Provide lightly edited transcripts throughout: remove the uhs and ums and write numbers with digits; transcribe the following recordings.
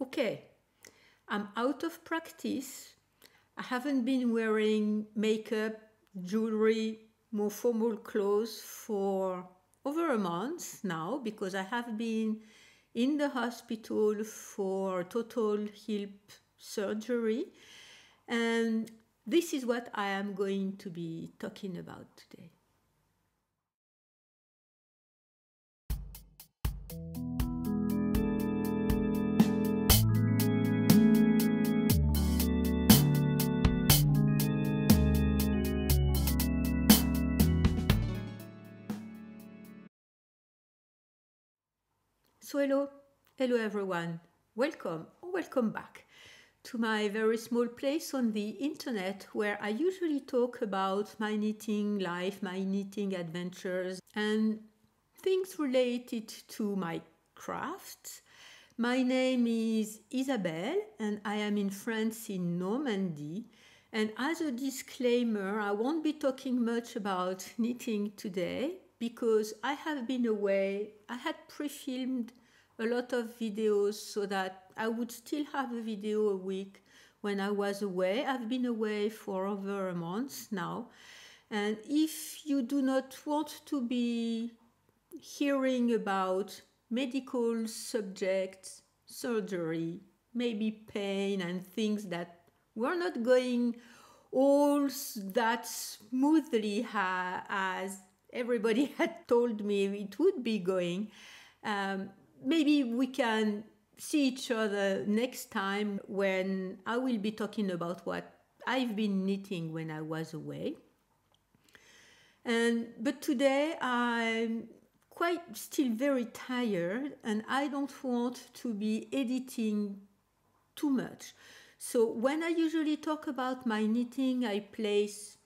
Okay, I'm out of practice. I haven't been wearing makeup, jewelry, more formal clothes for over a month now because I have been in the hospital for total hip surgery. And this is what I am going to be talking about today. So hello everyone, welcome or welcome back to my very small place on the internet where I usually talk about my knitting life, my knitting adventures and things related to my crafts. My name is Isabelle and I am in France in Normandy. And as a disclaimer, I won't be talking much about knitting today because I have been away. I had pre-filmed a lot of videos so that I would still have a video a week when I was away. I've been away for over a month now. And if you do not want to be hearing about medical subjects, surgery, maybe pain and things that were not going all that smoothly as everybody had told me it would be going, maybe we can see each other next time when I will be talking about what I've been knitting when I was away. But today I'm quite still very tired and I don't want to be editing too much. So when I usually talk about my knitting, I place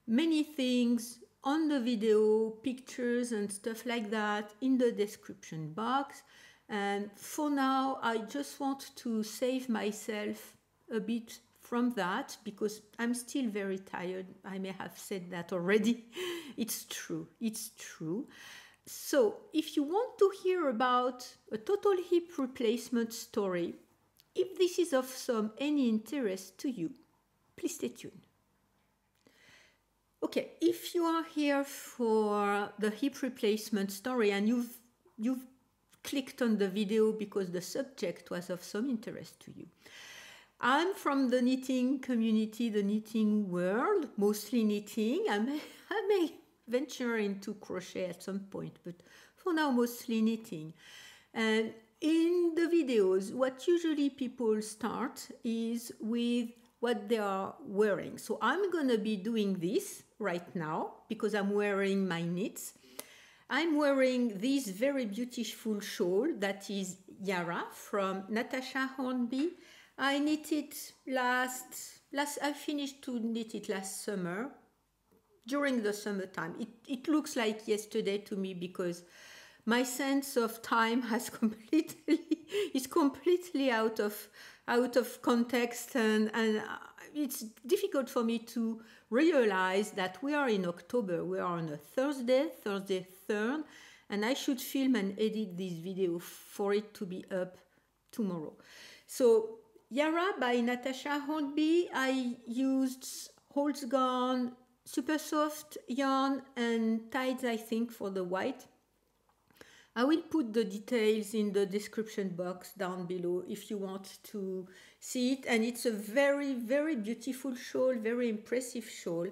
many things on the video, pictures and stuff like that in the description box. And for now, I just want to save myself a bit from that because I'm still very tired. I may have said that already. It's true. So if you want to hear about a total hip replacement story, if this is of any interest to you, please stay tuned. Okay, if you are here for the hip replacement story and you've clicked on the video because the subject was of some interest to you. I'm from the knitting community, the knitting world, mostly knitting. I may venture into crochet at some point, but for now mostly knitting. And in the videos, what usually people start is with what they are wearing. So I'm gonna be doing this right now because I'm wearing my knits. I'm wearing this very beautiful shawl that is Yara from Natasha Hornby. I knit it I finished to knit it last summer, during the summertime. It looks like yesterday to me because my sense of time is completely out of context and it's difficult for me to realize that we are in October. We are on a Thursday 3rd, and I should film and edit this video for it to be up tomorrow. So Yara by Natasha Hornby, I used Holzgarn, super soft yarn and tides, I think, for the white. I will put the details in the description box down below if you want to see it. And it's a very, very beautiful shawl, very impressive shawl.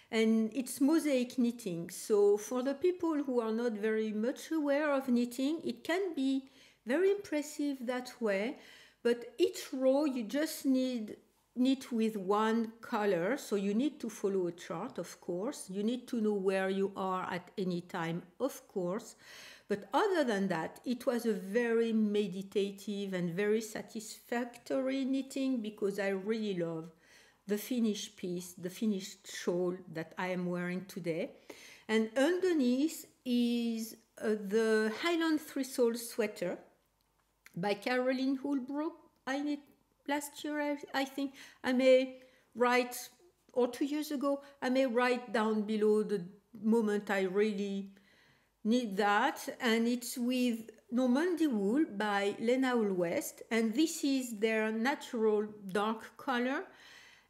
And it's mosaic knitting. So for the people who are not very much aware of knitting, it can be very impressive that way. But each row you just knit with one color. So you need to follow a chart, of course. You need to know where you are at any time, of course. But other than that, it was a very meditative and very satisfactory knitting because I really love the finished piece, the finished shawl that I am wearing today. And underneath is the Highland Thistle sweater by Caroline Hulbrook. I knit last year, I think. I may write, or 2 years ago, I may write down below the moment I really need that. And it's with Normandy wool by Lena West, and this is their natural dark color.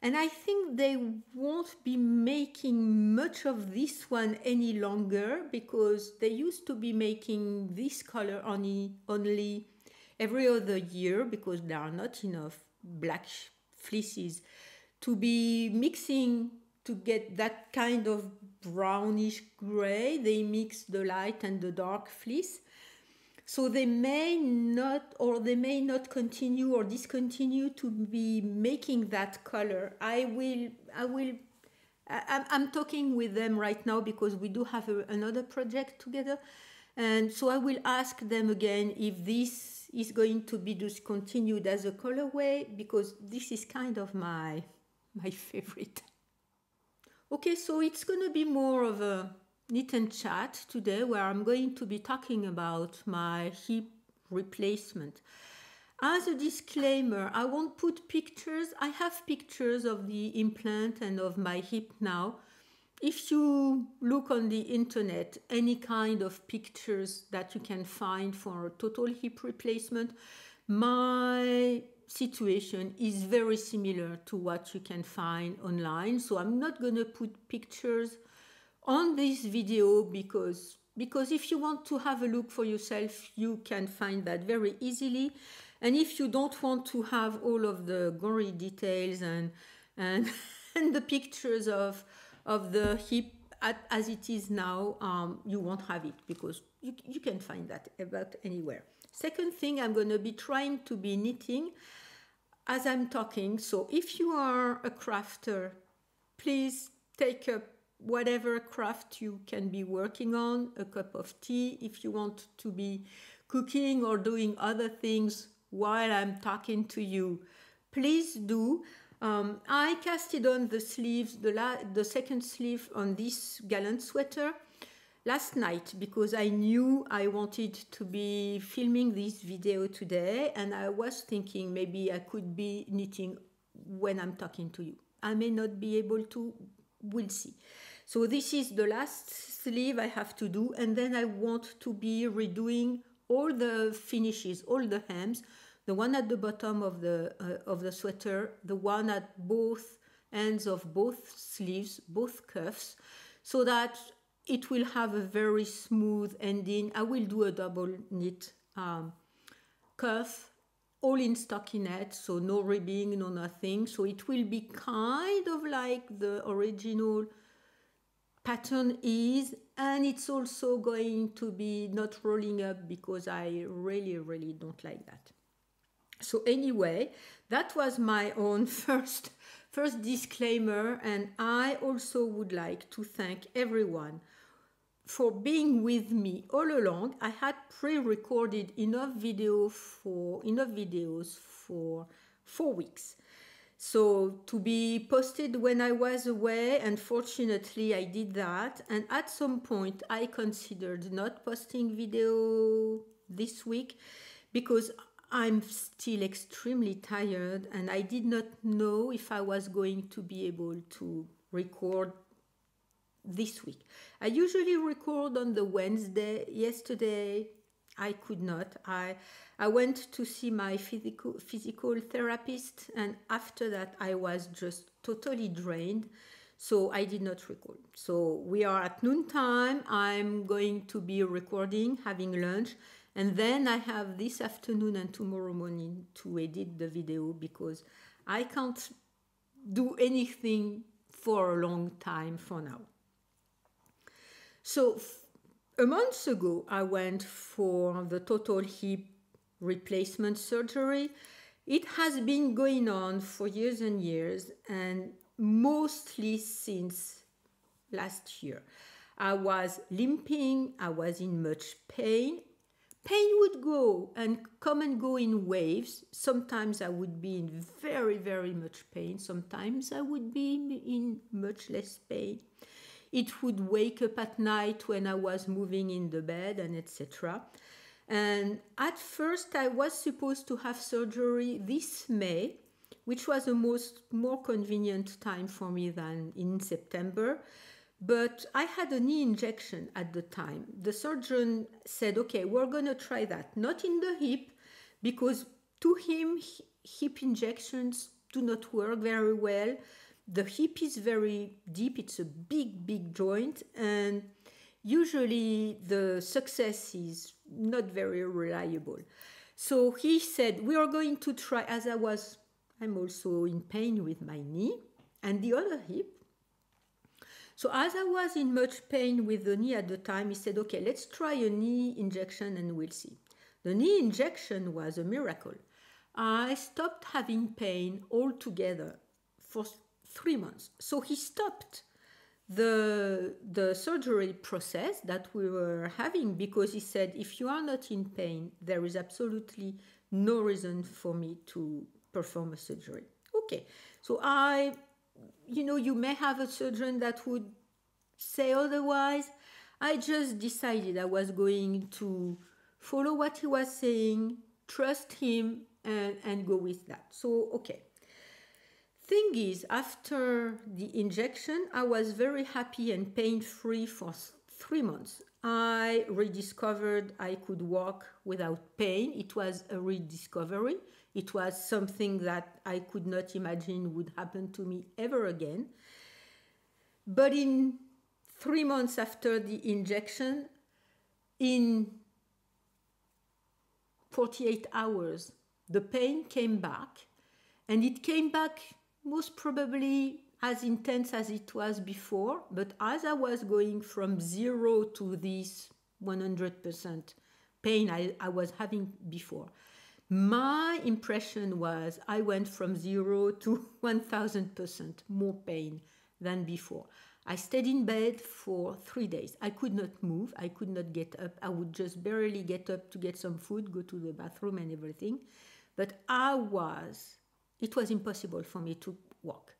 And I think they won't be making much of this one any longer, because they used to be making this color only every other year, because there are not enough black fleeces to be mixing to get that kind of brownish gray. They mix the light and the dark fleece. So they may not, or they may not continue or discontinue to be making that color. I'm talking with them right now because we do have another project together. And so I will ask them again if this is going to be discontinued as a colorway, because this is kind of my favorite. Okay, so it's going to be more of a knit and chat today, where I'm going to be talking about my hip replacement. As a disclaimer, I won't put pictures. I have pictures of the implant and of my hip now. If you look on the internet, any kind of pictures that you can find for a total hip replacement, my situation is very similar to what you can find online. So I'm not going to put pictures on this video because if you want to have a look for yourself, you can find that very easily. And if you don't want to have all of the gory details and and the pictures of the hip as it is now, you won't have it, because you can find that about anywhere. Second thing, I'm going to be trying to be knitting as I'm talking. So if you are a crafter, please take up whatever craft you can be working on, a cup of tea. If you want to be cooking or doing other things while I'm talking to you, please do. I casted on the sleeves, the second sleeve on this Gallant sweater last night, because I knew I wanted to be filming this video today, and I was thinking maybe I could be knitting when I'm talking to you. I may not be able to, we'll see. So this is the last sleeve I have to do, and then I want to be redoing all the finishes, all the hems, the one at the bottom of the sweater, the one at both ends of both sleeves, both cuffs, so that it will have a very smooth ending. I will do a double knit cuff, all in stockinette, so no ribbing, no nothing. So it will be kind of like the original pattern is, and it's also going to be not rolling up, because I really don't like that. So anyway, that was my own first disclaimer, and I also would like to thank everyone for being with me all along. I had pre-recorded enough videos for 4 weeks. So to be posted when I was away, and fortunately I did that. And at some point I considered not posting video this week, because I'm still extremely tired, and I did not know if I was going to be able to record this week. I usually record on the Wednesday. Yesterday I could not. I went to see my physical therapist, and after that I was just totally drained, so I did not record. So we are at noontime. I'm going to be recording, having lunch, and then I have this afternoon and tomorrow morning to edit the video, because I can't do anything for a long time for now. So a month ago, I went for the total hip replacement surgery. It has been going on for years and years, and mostly since last year. I was limping, I was in much pain. Pain would come and go in waves. Sometimes I would be in very much pain. Sometimes I would be in much less pain. It would wake up at night when I was moving in the bed, and etc. And at first I was supposed to have surgery this May, which was a more convenient time for me than in September. But I had a knee injection at the time. The surgeon said, okay, we're going to try that. Not in the hip, because to him, hip injections do not work very well. The hip is very deep, it's a big, big joint, and usually the success is not very reliable. So he said, we are going to try, I'm also in pain with my knee and the other hip. So as I was in much pain with the knee at the time, he said, okay, let's try a knee injection and we'll see. The knee injection was a miracle. I stopped having pain altogether for 3 months. So he stopped the surgery process that we were having, because he said, if you are not in pain, there is absolutely no reason for me to perform a surgery. Okay, so you may have a surgeon that would say otherwise. I just decided I was going to follow what he was saying, trust him, and go with that. So, okay. Thing is, after the injection, I was very happy and pain-free for 3 months. I rediscovered I could walk without pain. It was a rediscovery. It was something that I could not imagine would happen to me ever again. But in 3 months after the injection, in 48 hours, the pain came back, and it came back most probably as intense as it was before. But as I was going from 0 to this 100% pain I was having before, my impression was I went from 0 to 1000% more pain than before. I stayed in bed for 3 days. I could not move. I could not get up. I would just barely get up to get some food, go to the bathroom and everything. But it was impossible for me to walk.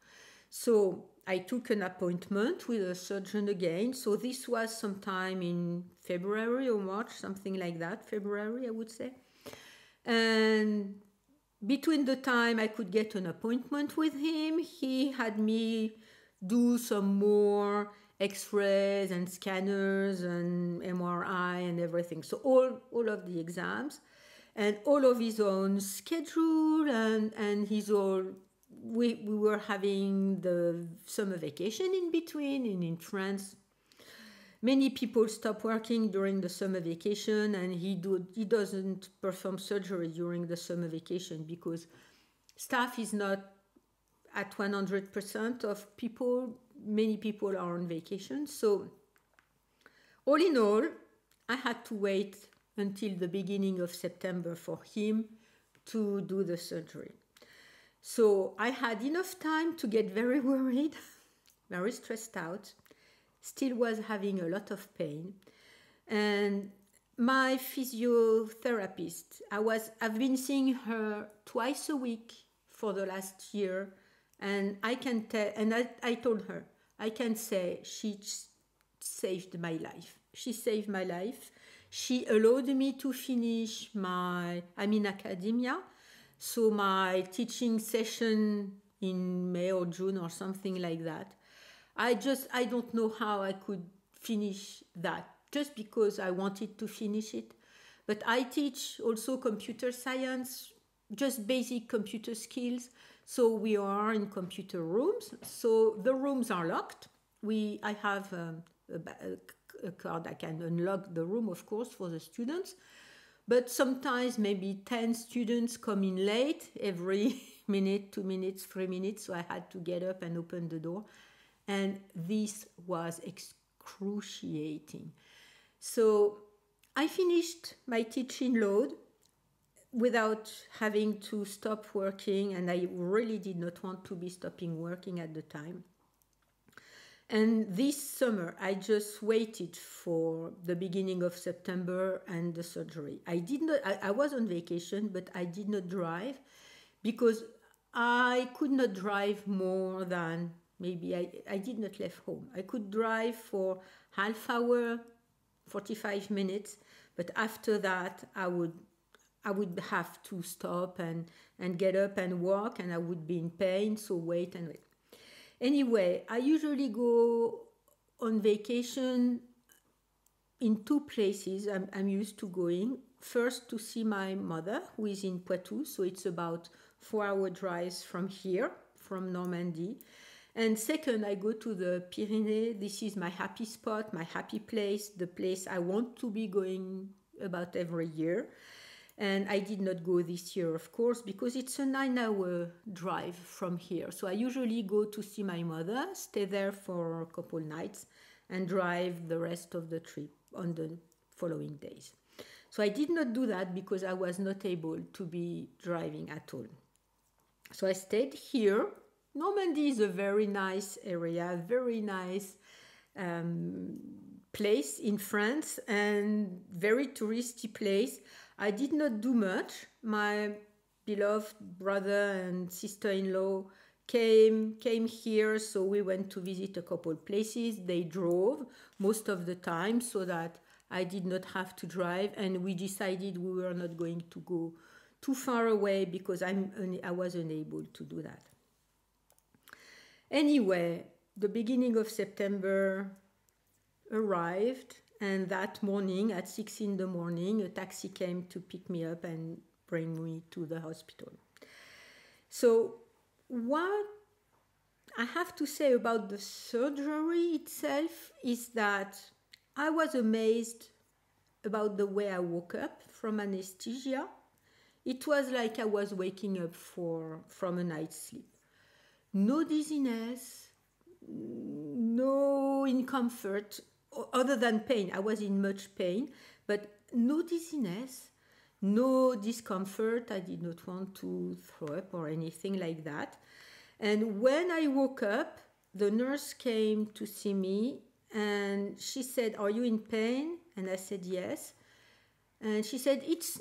So I took an appointment with a surgeon again. So this was sometime in February or March, something like that. February, I would say. And between the time I could get an appointment with him, he had me do some more x-rays and scanners and MRI and everything. So all of the exams and all of his own schedule and his own, we were having the summer vacation in between, and in France many people stop working during the summer vacation, and he doesn't perform surgery during the summer vacation because staff is not at 100% of people. Many people are on vacation. So all in all, I had to wait until the beginning of September for him to do the surgery. So I had enough time to get very worried, very stressed out, still was having a lot of pain. And my physiotherapist, I've been seeing her twice a week for the last year, and I can tell, and I told her, I can say she saved my life. She saved my life. She allowed me to finish I'm in academia, so my teaching session in May or June or something like that. I don't know how I could finish that, just because I wanted to finish it. But I teach also computer science, just basic computer skills. So we are in computer rooms. So the rooms are locked. I have a card. I can unlock the room, of course, for the students. But sometimes maybe 10 students come in late every minute, 2 minutes, 3 minutes. So I had to get up and open the door. And this was excruciating. So I finished my teaching load without having to stop working, and I really did not want to be stopping working at the time. And this summer, I just waited for the beginning of September and the surgery. I was on vacation, but I did not drive because I could not drive more than maybe I did not leave home. I could drive for half hour, 45 minutes, but after that, I would have to stop and get up and walk, and I would be in pain, so wait and wait. Anyway, I usually go on vacation in two places I'm used to going. First, to see my mother, who is in Poitou, so it's about 4-hour drives from here, from Normandy. And second, I go to the Pyrenees. This is my happy spot, my happy place, the place I want to be going about every year. And I did not go this year, of course, because it's a 9-hour drive from here. So I usually go to see my mother, stay there for a couple nights, and drive the rest of the trip on the following days. So I did not do that because I was not able to be driving at all. So I stayed here. Normandy is a very nice area, very nice place in France, and very touristy place. I did not do much. My beloved brother and sister-in-law came here, so we went to visit a couple places. They drove most of the time so that I did not have to drive, and we decided we were not going to go too far away because I was unable to do that. Anyway, the beginning of September arrived, and that morning at 6 in the morning, a taxi came to pick me up and bring me to the hospital. So what I have to say about the surgery itself is that I was amazed about the way I woke up from anesthesia. It was like I was waking up from a night's sleep. No dizziness, no discomfort, other than pain. I was in much pain, but no dizziness, no discomfort. I did not want to throw up or anything like that. And when I woke up, the nurse came to see me and she said, "Are you in pain?" And I said, "Yes." And she said, it's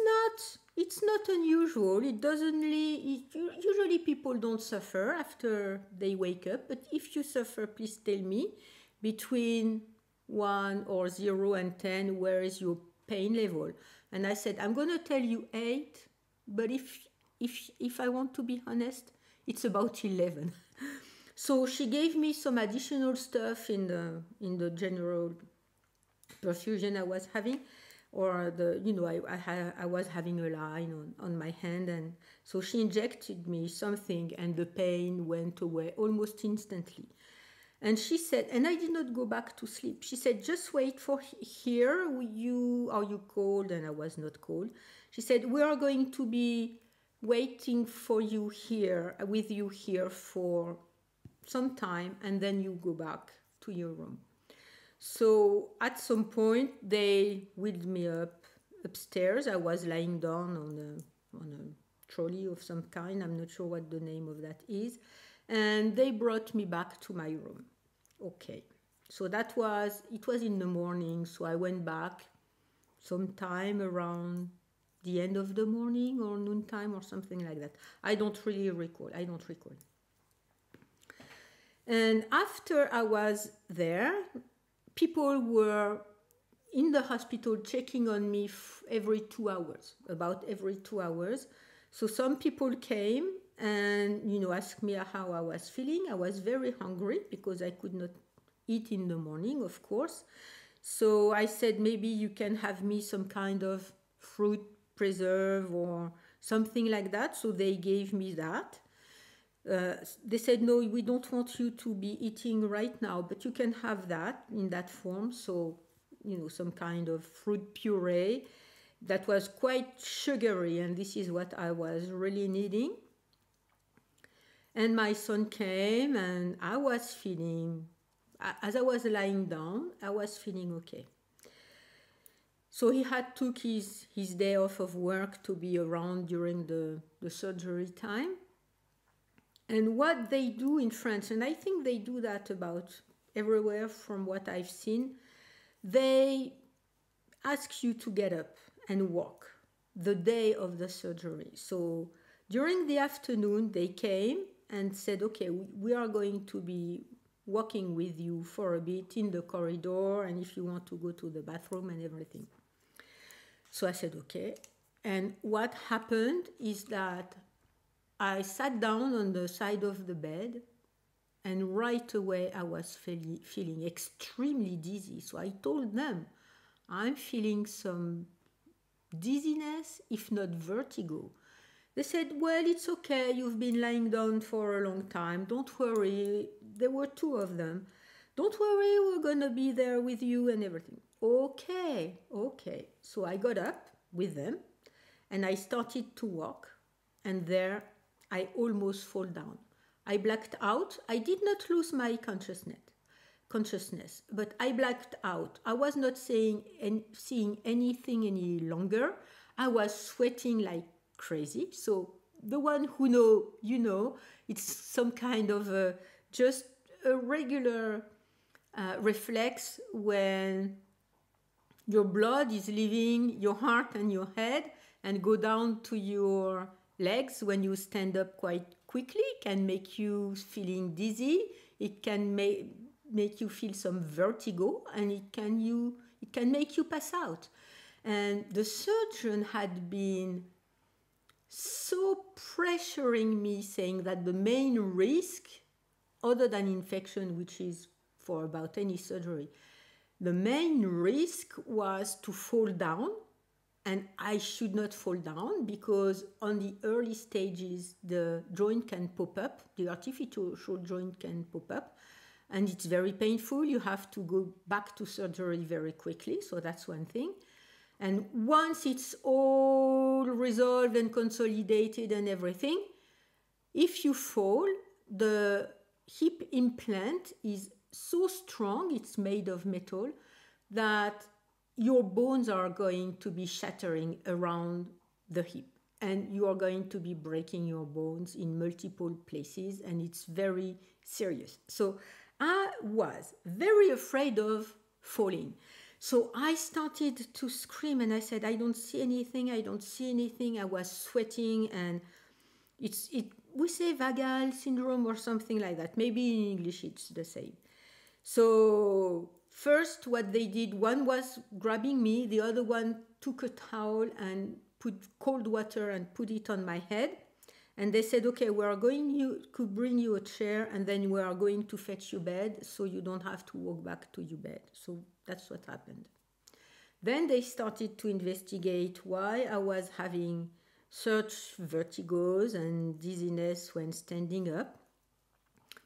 not unusual. Usually people don't suffer after they wake up, but if you suffer, please tell me between 1 or 0 and 10, where is your pain level? And I said, I'm going to tell you 8, but if I want to be honest, it's about 11. So she gave me some additional stuff in the general perfusion I was having, or I was having a line on my hand, and so she injected me something, and the pain went away almost instantly. And she said, and I did not go back to sleep. She said, just wait for here. Are you cold? And I was not cold. She said, we are going to be waiting for you here, with you here for some time, and then you go back to your room. So at some point, they wheeled me upstairs. I was lying down on a trolley of some kind. I'm not sure what the name of that is. And they brought me back to my room. Okay. So it was in the morning. So I went back sometime around the end of the morning or noontime or something like that. I don't recall. And after I was there, people were in the hospital checking on me about every 2 hours. So some people came and, asked me how I was feeling. I was very hungry because I could not eat in the morning, of course. So I said, maybe you can have me some kind of fruit preserve or something like that. So they gave me that. They said, no, we don't want you to be eating right now, but you can have that in that form. So, some kind of fruit puree that was quite sugary, and this is what I was really needing. And my son came, and I was feeling, as I was lying down, I was feeling okay. So he took his day off of work to be around during the surgery time. And what they do in France, and I think they do that about everywhere from what I've seen, they ask you to get up and walk the day of the surgery. So during the afternoon, they came and said, okay, we are going to be walking with you for a bit in the corridor, and if you want to go to the bathroom and everything. So I said, okay. And what happened is that I sat down on the side of the bed, And right away, I was feeling extremely dizzy. So I told them, I'm feeling some dizziness, if not vertigo. They said, well, it's okay. You've been lying down for a long time. Don't worry. There were two of them. Don't worry, we're going to be there with you and everything. Okay, okay. So I got up with them and I started to walk. And there I almost fall down. I blacked out. I did not lose my consciousness, but I blacked out. I was not seeing anything any longer. I was sweating like crazy. So the one who know, you know, it's some kind of just a regular reflex when your blood is leaving your heart and your head and go down to your legs when you stand up quite quickly. It can make you feeling dizzy. It can make you feel some vertigo, and it can make you pass out. And the surgeon had been so pressuring me, saying that the main risk, other than infection, which is for about any surgery, the main risk was to fall down, and I should not fall down because on the early stages the joint can pop up, the artificial joint can pop up, and it's very painful. You have to go back to surgery very quickly, so that's one thing. And once it's all resolved and consolidated and everything, if you fall, the hip implant is so strong, it's made of metal, that your bones are going to be shattering around the hip. And you are going to be breaking your bones in multiple places, and it's very serious. So I was very afraid of falling. So I started to scream and I said, I don't see anything, I don't see anything. I was sweating, and we say vagal syndrome or something like that. Maybe in English it's the same. So first what they did, one was grabbing me, the other one took a towel and put cold water and put it on my head. And they said, okay, we are going to bring you a chair, and then we are going to fetch you bed so you don't have to walk back to your bed. So that's what happened. Then they started to investigate why I was having such vertigos and dizziness when standing up.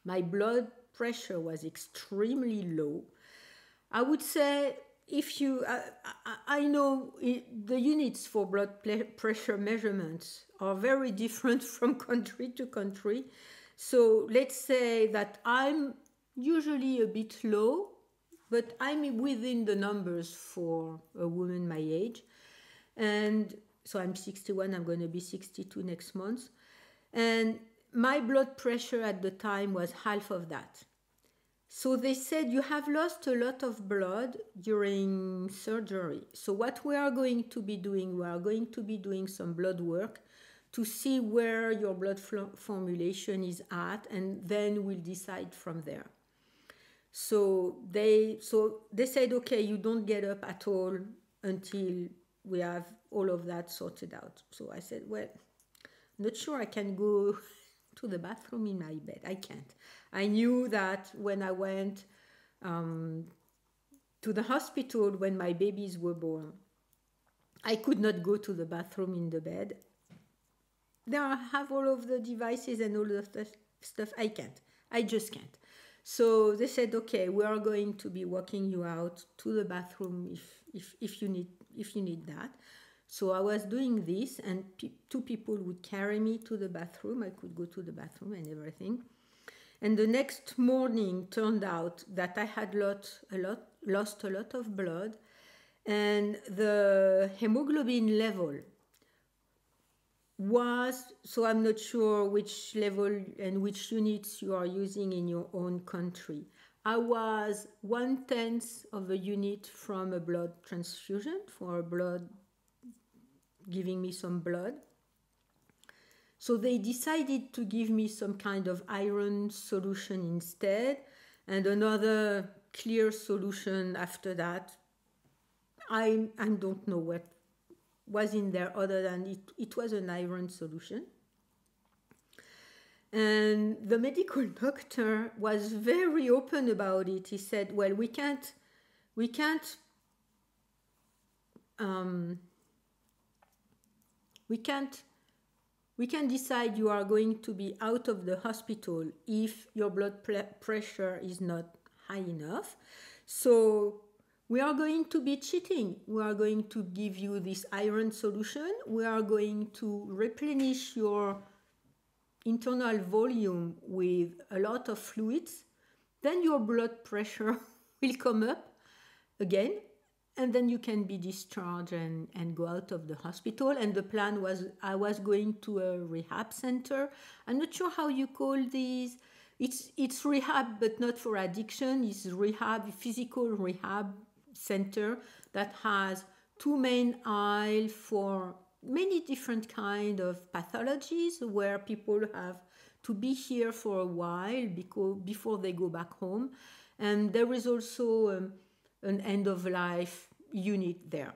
My blood pressure was extremely low. I would say, if you, I know the units for blood pressure measurements are very different from country to country. So let's say that I'm usually a bit low, but I'm within the numbers for a woman my age. And so I'm 61, I'm going to be 62 next month. And my blood pressure at the time was half of that. So they said, you have lost a lot of blood during surgery. So what we are going to be doing, we are going to be doing some blood work to see where your blood formulation is at, and then we'll decide from there. So they said, okay, you don't get up at all until we have all of that sorted out. So I said, well, not sure I can go to the bathroom in my bed. I can't. I knew that when I went to the hospital when my babies were born, I could not go to the bathroom in the bed. There I have all of the devices and all of the stuff. I can't. I just can't. So they said, okay, we are going to be walking you out to the bathroom if you need that. So I was doing this, and two people would carry me to the bathroom. I could go to the bathroom and everything. And the next morning turned out that I had lost a lot of blood, and the hemoglobin level was, so I'm not sure which level and which units you are using in your own country. I was 1/10 of a unit from a blood transfusion, for blood, giving me some blood. So they decided to give me some kind of iron solution instead, and another clear solution after that. I don't know what was in there other than it was an iron solution. And the medical doctor was very open about it. He said, well, we can't um, we can't decide you are going to be out of the hospital if your blood pressure is not high enough. So we are going to be cheating. We are going to give you this iron solution. We are going to replenish your internal volume with a lot of fluids. Then your blood pressure will come up again, and then you can be discharged and go out of the hospital. And the plan was I was going to a rehab center. I'm not sure how you call these. It's rehab, but not for addiction. It's rehab, physical rehab center that has two main aisles for many different kind of pathologies where people have to be here for a while before they go back home. And there is also an end of life unit there.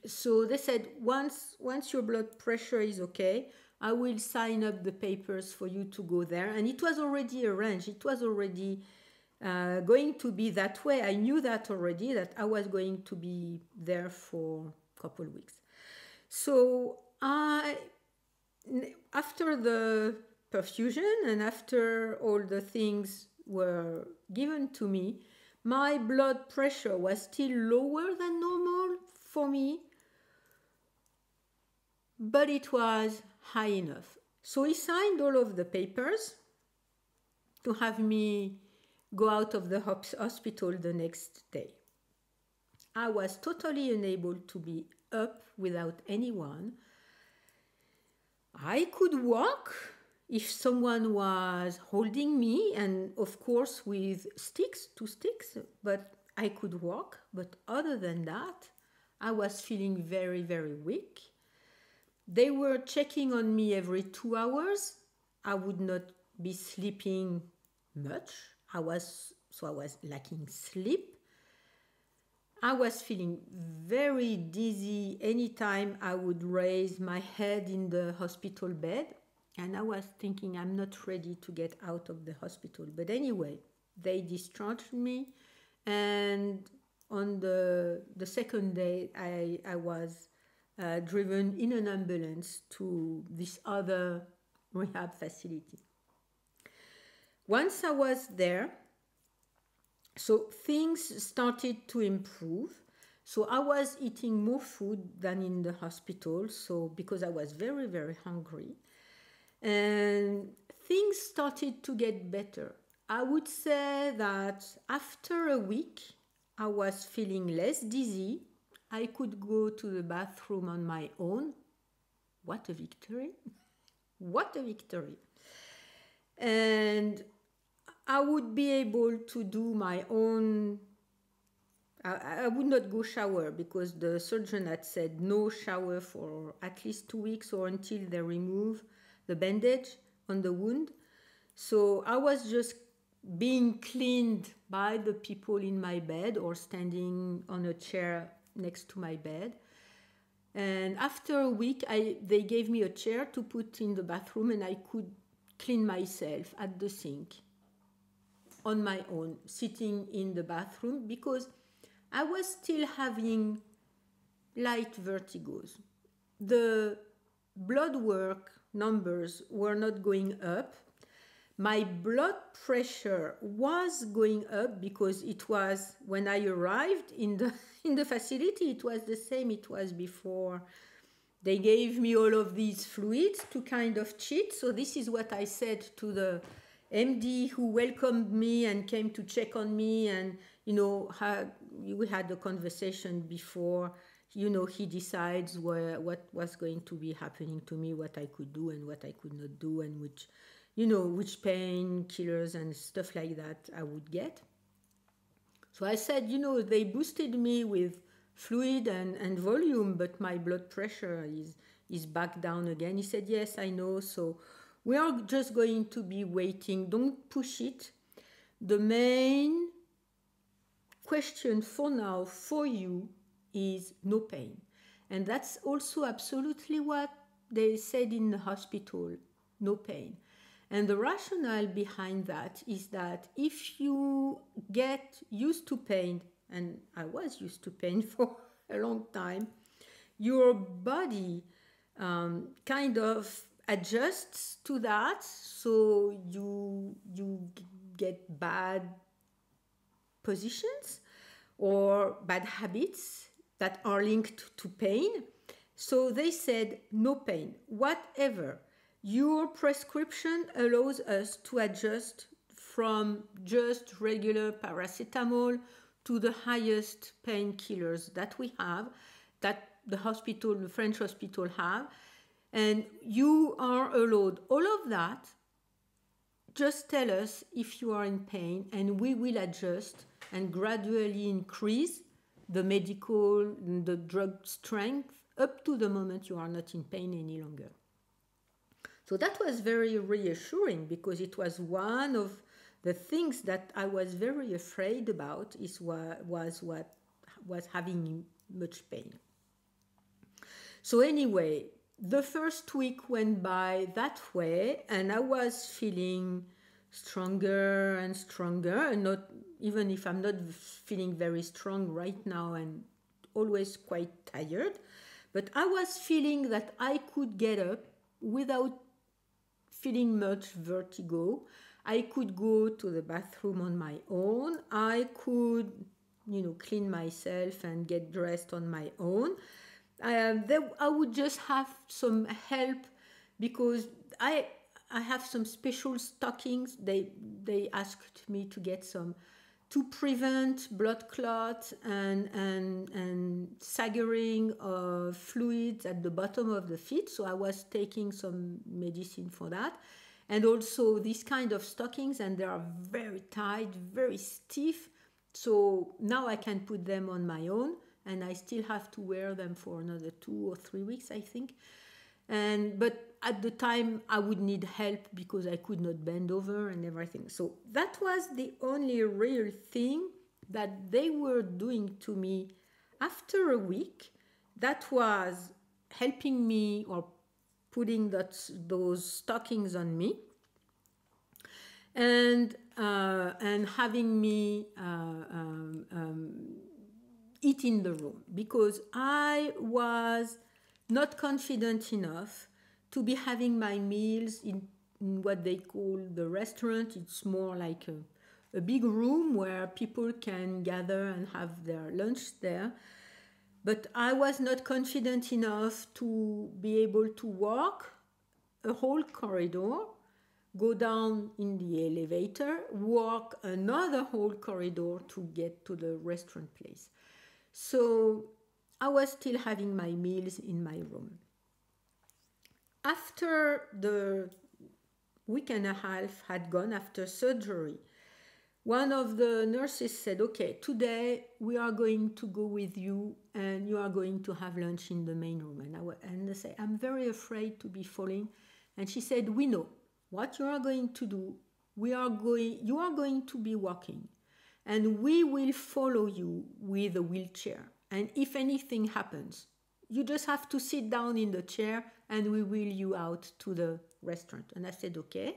So they said, once your blood pressure is okay, I will sign up the papers for you to go there. And it was already arranged. It was already going to be that way. I knew that already, that I was going to be there for a couple of weeks. So after the perfusion and after all the things were given to me, my blood pressure was still lower than normal for me, but it was high enough. So he signed all of the papers to have me go out of the hospital the next day. I was totally unable to be up without anyone. I could walk if someone was holding me, and of course with two sticks, but I could walk. But other than that, I was feeling very, very weak. They were checking on me every 2 hours. I would not be sleeping much. I was lacking sleep. I was feeling very dizzy anytime I would raise my head in the hospital bed. And I was thinking, I'm not ready to get out of the hospital. But anyway, they discharged me. And on the second day, I was driven in an ambulance to this other rehab facility. Once I was there, so things started to improve. So I was eating more food than in the hospital, so because I was very, very hungry. And things started to get better. I would say that after a week, I was feeling less dizzy. I could go to the bathroom on my own. What a victory! What a victory! And I would be able to do my own. I would not go shower because the surgeon had said no shower for at least 2 weeks or until they remove the bandage on the wound. So I was just being cleaned by the people in my bed or standing on a chair next to my bed. And after a week, they gave me a chair to put in the bathroom, and I could clean myself at the sink on my own, sitting in the bathroom, because I was still having light vertigos. The blood work numbers were not going up. My blood pressure was going up because it was, when I arrived in the facility, it was the same it was before. They gave me all of these fluids to kind of cheat. So this is what I said to the MD who welcomed me and came to check on me, and we had a conversation before. He decides what was going to be happening to me, what I could do and what I could not do, and which painkillers and stuff like that I would get. So I said, they boosted me with fluid and volume, but my blood pressure is back down again. He said, yes, I know. So we are just going to be waiting. Don't push it. The main question for now for you is no pain. And that's also absolutely what they said in the hospital, no pain. And the rationale behind that is that if you get used to pain, and I was used to pain for a long time, your body kind of adjusts to that, so you get bad positions or bad habits that are linked to pain. So they said no pain whatever. Your prescription allows us to adjust from just regular paracetamol to the highest painkillers that we have, that the French hospital have, and you are allowed all of that. Just tell us if you are in pain, and we will adjust and gradually increase the drug strength up to the moment you are not in pain any longer. So that was very reassuring, because it was one of the things that I was very afraid about, was having much pain. So anyway, the first week went by that way, and I was feeling stronger and stronger, and not even if I'm not feeling very strong right now and always quite tired, but I was feeling that I could get up without feeling much vertigo. I could go to the bathroom on my own. I could, clean myself and get dressed on my own. I would just have some help, because I have some special stockings. They asked me to get some to prevent blood clots and saggering of fluids at the bottom of the feet. So I was taking some medicine for that. And also these kind of stockings, and they are very tight, very stiff. So now I can put them on my own, and I still have to wear them for another 2 or 3 weeks, I think. But at the time I would need help because I could not bend over and everything. So that was the only real thing that they were doing to me after a week that was helping me, or putting those stockings on me, and having me eat in the room, because I was not confident enough to be having my meals in what they call the restaurant. It's more like a big room where people can gather and have their lunch there. But I was not confident enough to be able to walk a whole corridor, go down in the elevator, walk another whole corridor to get to the restaurant place. So I was still having my meals in my room. After the week and a half had gone after surgery, one of the nurses said, okay, today we are going to go with you and you are going to have lunch in the main room. And I said, I'm very afraid to be falling. And she said, we know what you are going to do. You are going to be walking, and we will follow you with a wheelchair. And if anything happens, you just have to sit down in the chair and we wheel you out to the restaurant. And I said, okay.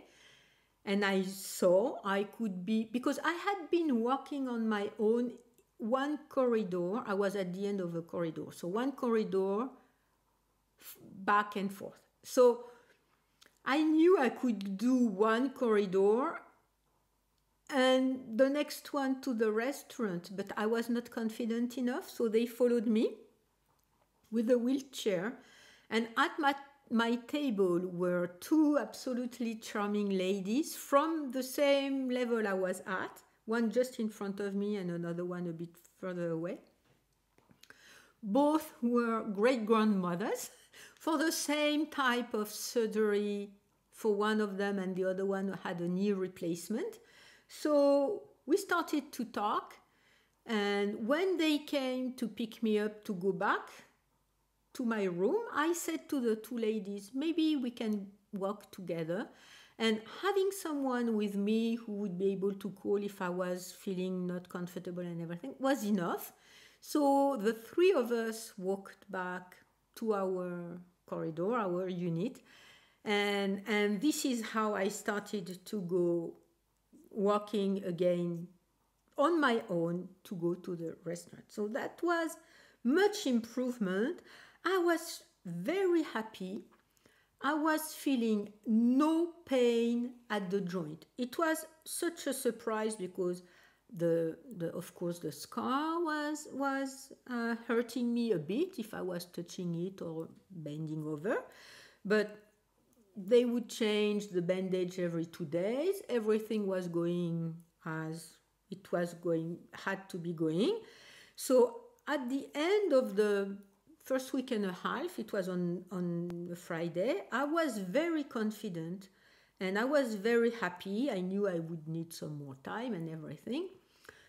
And I saw I could be, because I had been walking on my own one corridor. I was at the end of a corridor. So one corridor back and forth. So I knew I could do one corridor and the next one to the restaurant, but I was not confident enough. So they followed me with a wheelchair. And at my table were two absolutely charming ladies from the same level I was at, one just in front of me and another one a bit further away. Both were great-grandmothers for the same type of surgery for one of them, and the other one had a knee replacement. So we started to talk, and when they came to pick me up to go back to my room, I said to the two ladies, maybe we can walk together. And having someone with me who would be able to call if I was feeling not comfortable and everything was enough. So the three of us walked back to our corridor, our unit, And this is how I started to go walking again on my own to go to the restaurant. So that was much improvement. I was very happy. I was feeling no pain at the joint. It was such a surprise because the of course the scar was hurting me a bit if I was touching it or bending over, but they would change the bandage every 2 days. Everything was going as it was going, had to be going. So at the end of the first week and a half, it was on a Friday, I was very confident and I was very happy. I knew I would need some more time and everything.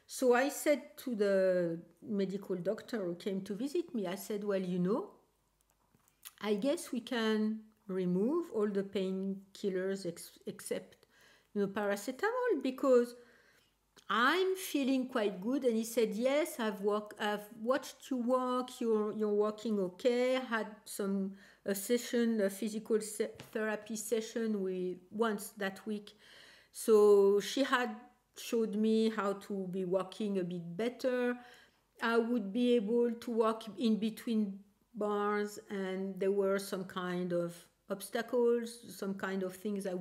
So I said to the medical doctor who came to visit me, I said, well, I guess we can remove all the painkillers except paracetamol, because I'm feeling quite good. And he said, yes, I've watched you walk, you're walking okay. I had a physical therapy session with once that week. So she had showed me how to be walking a bit better. I would be able to walk in between bars, and there were some kind of obstacles, some kind of things I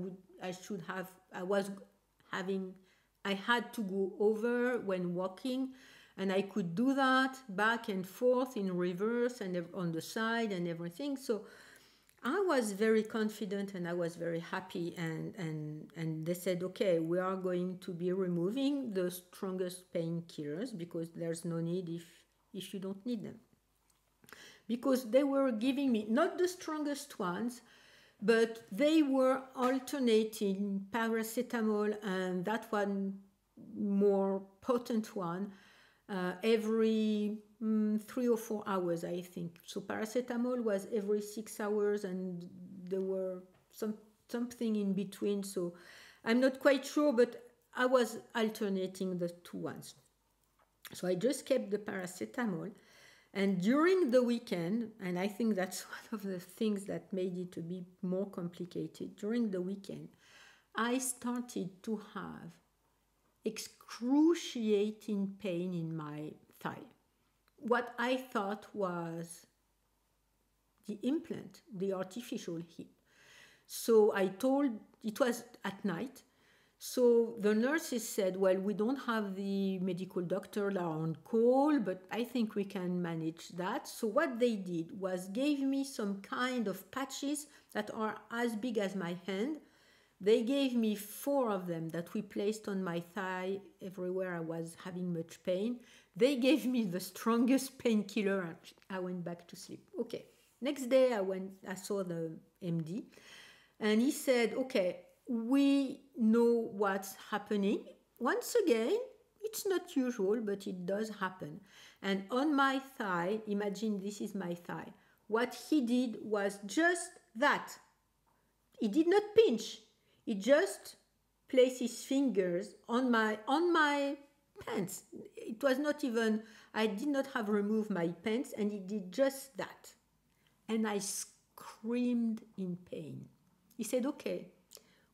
had to go over when walking, and I could do that back and forth in reverse and on the side and everything. So I was very confident and I was very happy, and they said, okay, we are going to be removing the strongest painkillers because there's no need if you don't need them. Because they were giving me not the strongest ones, but they were alternating paracetamol and that one more potent one every 3 or 4 hours, I think. So paracetamol was every 6 hours, and there were something in between. So I'm not quite sure, but I was alternating the two ones. So I just kept the paracetamol. And during the weekend, and I think that's one of the things that made it a bit more complicated, during the weekend, I started to have excruciating pain in my thigh. What I thought was the implant, the artificial hip. So it was at night. So the nurses said, well, we don't have the medical doctor on call, but I think we can manage that. So what they did was gave me some kind of patches that are as big as my hand. They gave me 4 of them that we placed on my thigh everywhere I was having much pain. They gave me the strongest painkiller and I went back to sleep. Okay. Next day I saw the MD and he said, okay, we know what's happening. Once again, it's not usual, but it does happen. And on my thigh, imagine this is my thigh. What he did was just that. He did not pinch. He just placed his fingers on my pants. It was not even, I did not have removed my pants, and he did just that. And I screamed in pain. He said, okay,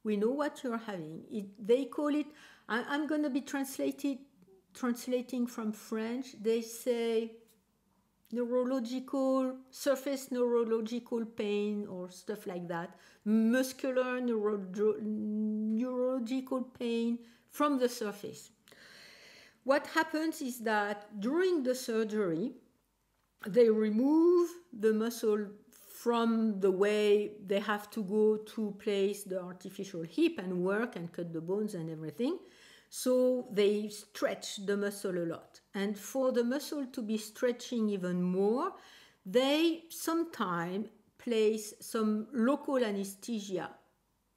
we know what you're having. They call it, I'm going to be translating from French. They say surface neurological pain or stuff like that. Muscular neurological pain from the surface. What happens is that during the surgery, they remove the muscle from the way they have to go to place the artificial hip and work and cut the bones and everything. So they stretch the muscle a lot. And for the muscle to be stretching even more, they sometimes place some local anesthesia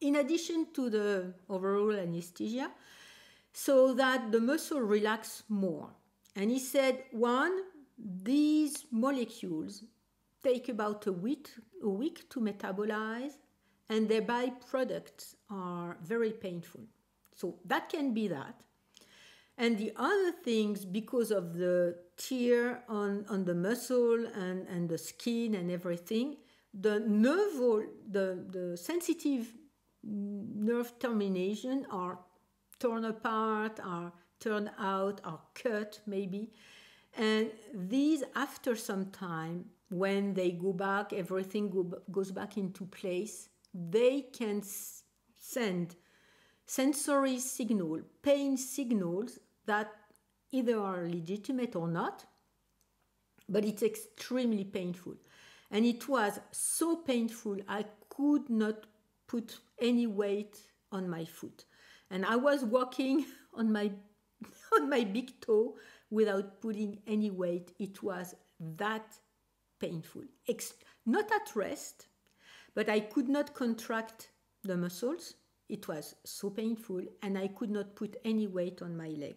in addition to the overall anesthesia so that the muscle relax more. And he said, these molecules take about a week to metabolize, and their byproducts are very painful. So that can be that. And the other things, because of the tear on the muscle and the skin and everything, the sensitive nerve termination are torn apart, are turned out, are cut maybe. And these, after some time, when they go back, everything goes back into place, they can send sensory signal, pain signals that either are legitimate or not, but it's extremely painful. And it was so painful, I could not put any weight on my foot. And I was walking on my on my big toe without putting any weight. It was that painful. Not at rest, but I could not contract the muscles. It was so painful, and I could not put any weight on my leg.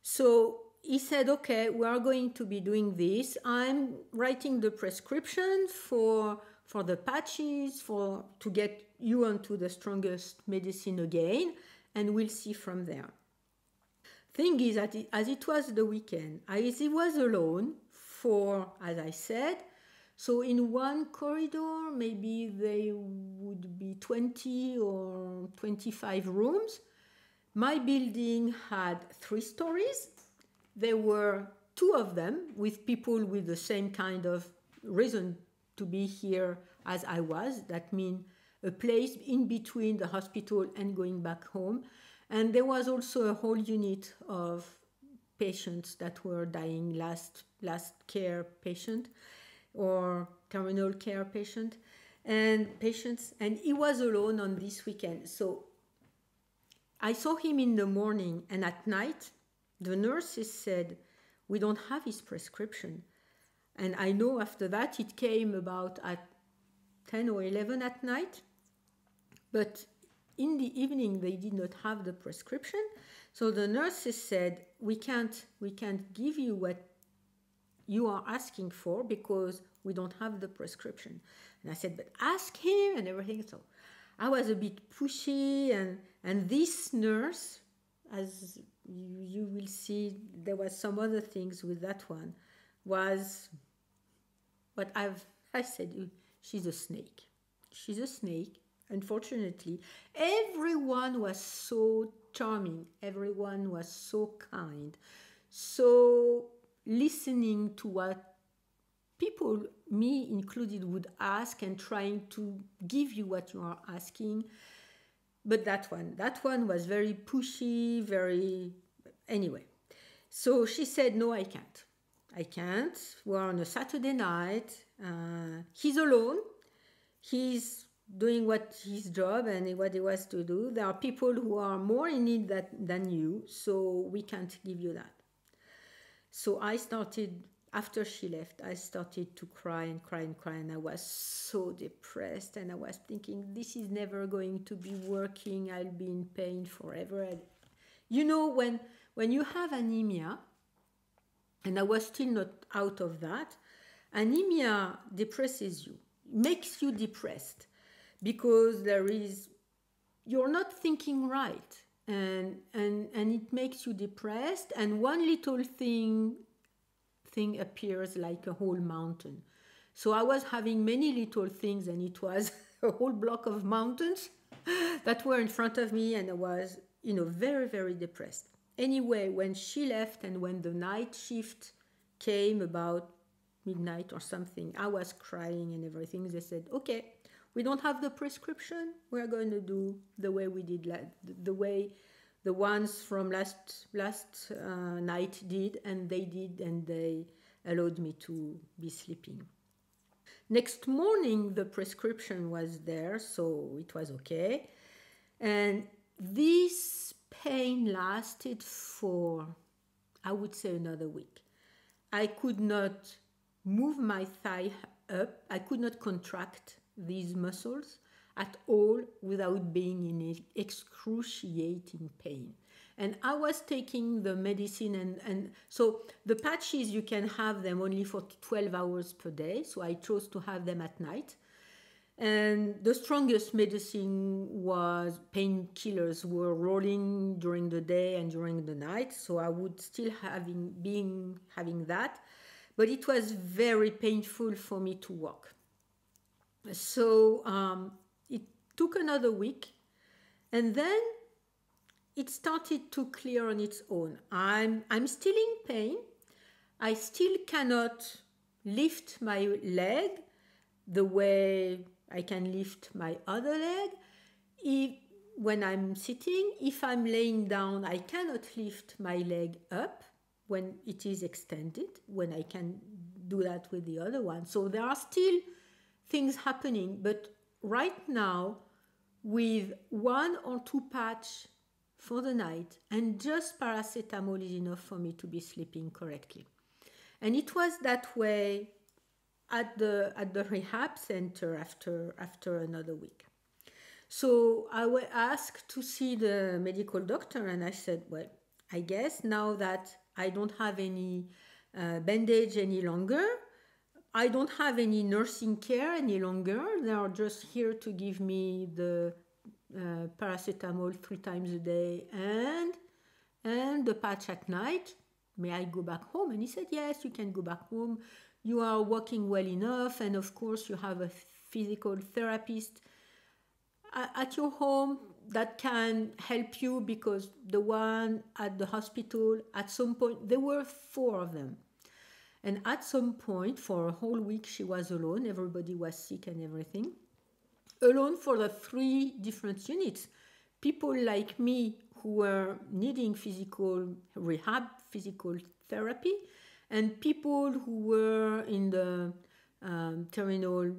So he said, okay, we are going to be doing this. I'm writing the prescription for the patches, to get you onto the strongest medicine again, and we'll see from there. Thing is that as it was the weekend, as he was alone for, as I said, so in one corridor, maybe there would be 20 or 25 rooms. My building had 3 stories. There were 2 of them with people with the same kind of reason to be here as I was. That means a place in between the hospital and going back home. And there was also a whole unit of patients that were dying, last care patient or terminal care patient and patients. And he was alone on this weekend. So I saw him in the morning, and at night, the nurses said, we don't have his prescription. And I know after that it came about at 10 or 11 at night. But in the evening, they did not have the prescription. So the nurses said, we can't give you what you are asking for because we don't have the prescription. And I said, but ask him and everything. So I was a bit pushy, and this nurse, as you will see, there was some other things with that one, was what I said, she's a snake. She's a snake. Unfortunately, everyone was so charming. Everyone was so kind. So listening to what people, me included, would ask and trying to give you what you are asking. But that one was very pushy, anyway. So she said, no, I can't. We're on a Saturday night. He's alone. He's doing what his job and what he was to do. There are people who are more in need than you, so we can't give you that. So I started, after she left, I started to cry and cry and cry, and I was so depressed, and I was thinking, this is never going to be working. I'll be in pain forever. You know, when you have anemia, and I was still not out of that, anemia depresses you, makes you depressed, because you're not thinking right, and it makes you depressed, and one little thing appears like a whole mountain. So I was having many little things, and it was a whole block of mountains that were in front of me, and I was, very, very depressed. Anyway, when she left and when the night shift came about midnight or something, I was crying and everything. They said, okay, we don't have the prescription. We're going to do the way we did, the way the ones from last night did, and they did, and they allowed me to be sleeping. Next morning, the prescription was there, so it was okay. And this pain lasted for, I would say, another week. I could not move my thigh up. I could not contract these muscles at all without being in excruciating pain. And I was taking the medicine, and so the patches, you can have them only for 12 hours per day. So I chose to have them at night. And the strongest medicine was painkillers were rolling during the day and during the night. So I would still having that. But it was very painful for me to walk. So it took another week, and then it started to clear on its own. I'm still in pain. I still cannot lift my leg the way I can lift my other leg. If, when I'm sitting, if I'm laying down, I cannot lift my leg up when it is extended, when I can do that with the other one. So there are still things happening, but right now, with 1 or 2 patch for the night and just paracetamol is enough for me to be sleeping correctly. And it was that way at the rehab center after another week. So I was asked to see the medical doctor, and I said, well, I guess now that I don't have any bandage any longer, I don't have any nursing care any longer. They are just here to give me the paracetamol 3 times a day and the patch at night. May I go back home? And he said, yes, you can go back home. You are working well enough, and of course you have a physical therapist at your home that can help you, because the one at the hospital, at some point, there were 4 of them. And at some point, for a whole week, she was alone. Everybody was sick and everything. Alone for the 3 different units. People like me who were needing physical rehab, physical therapy, and people who were in the terminal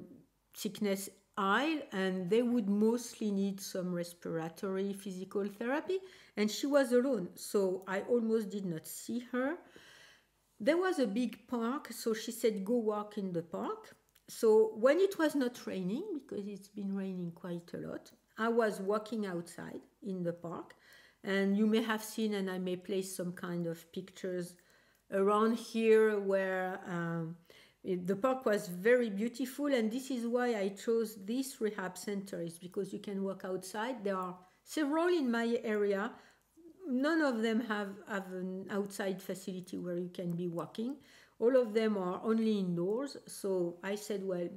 sickness aisle, and they would mostly need some respiratory physical therapy. And she was alone, so I almost did not see her. There was a big park, so she said, go walk in the park. So when it was not raining, because it's been raining quite a lot, I was walking outside in the park. And you may have seen, and I may place some kind of pictures around here, where the park was very beautiful. And this is why I chose this rehab center, is because you can walk outside. There are several in my area. None of them have an outside facility where you can be walking. All of them are only indoors. So I said, well,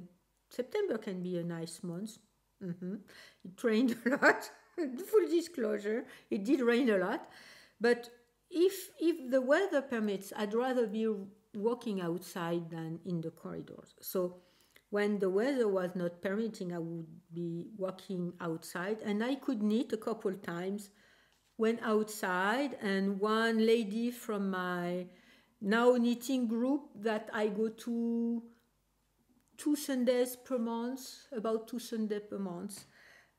September can be a nice month. It rained a lot. Full disclosure, it did rain a lot. But if the weather permits, I'd rather be walking outside than in the corridors. So when the weather was not permitting, I would be walking outside, and I could knit a couple times. Went outside, and one lady from my now knitting group that I go to 2 Sundays per month, about 2 Sundays per month,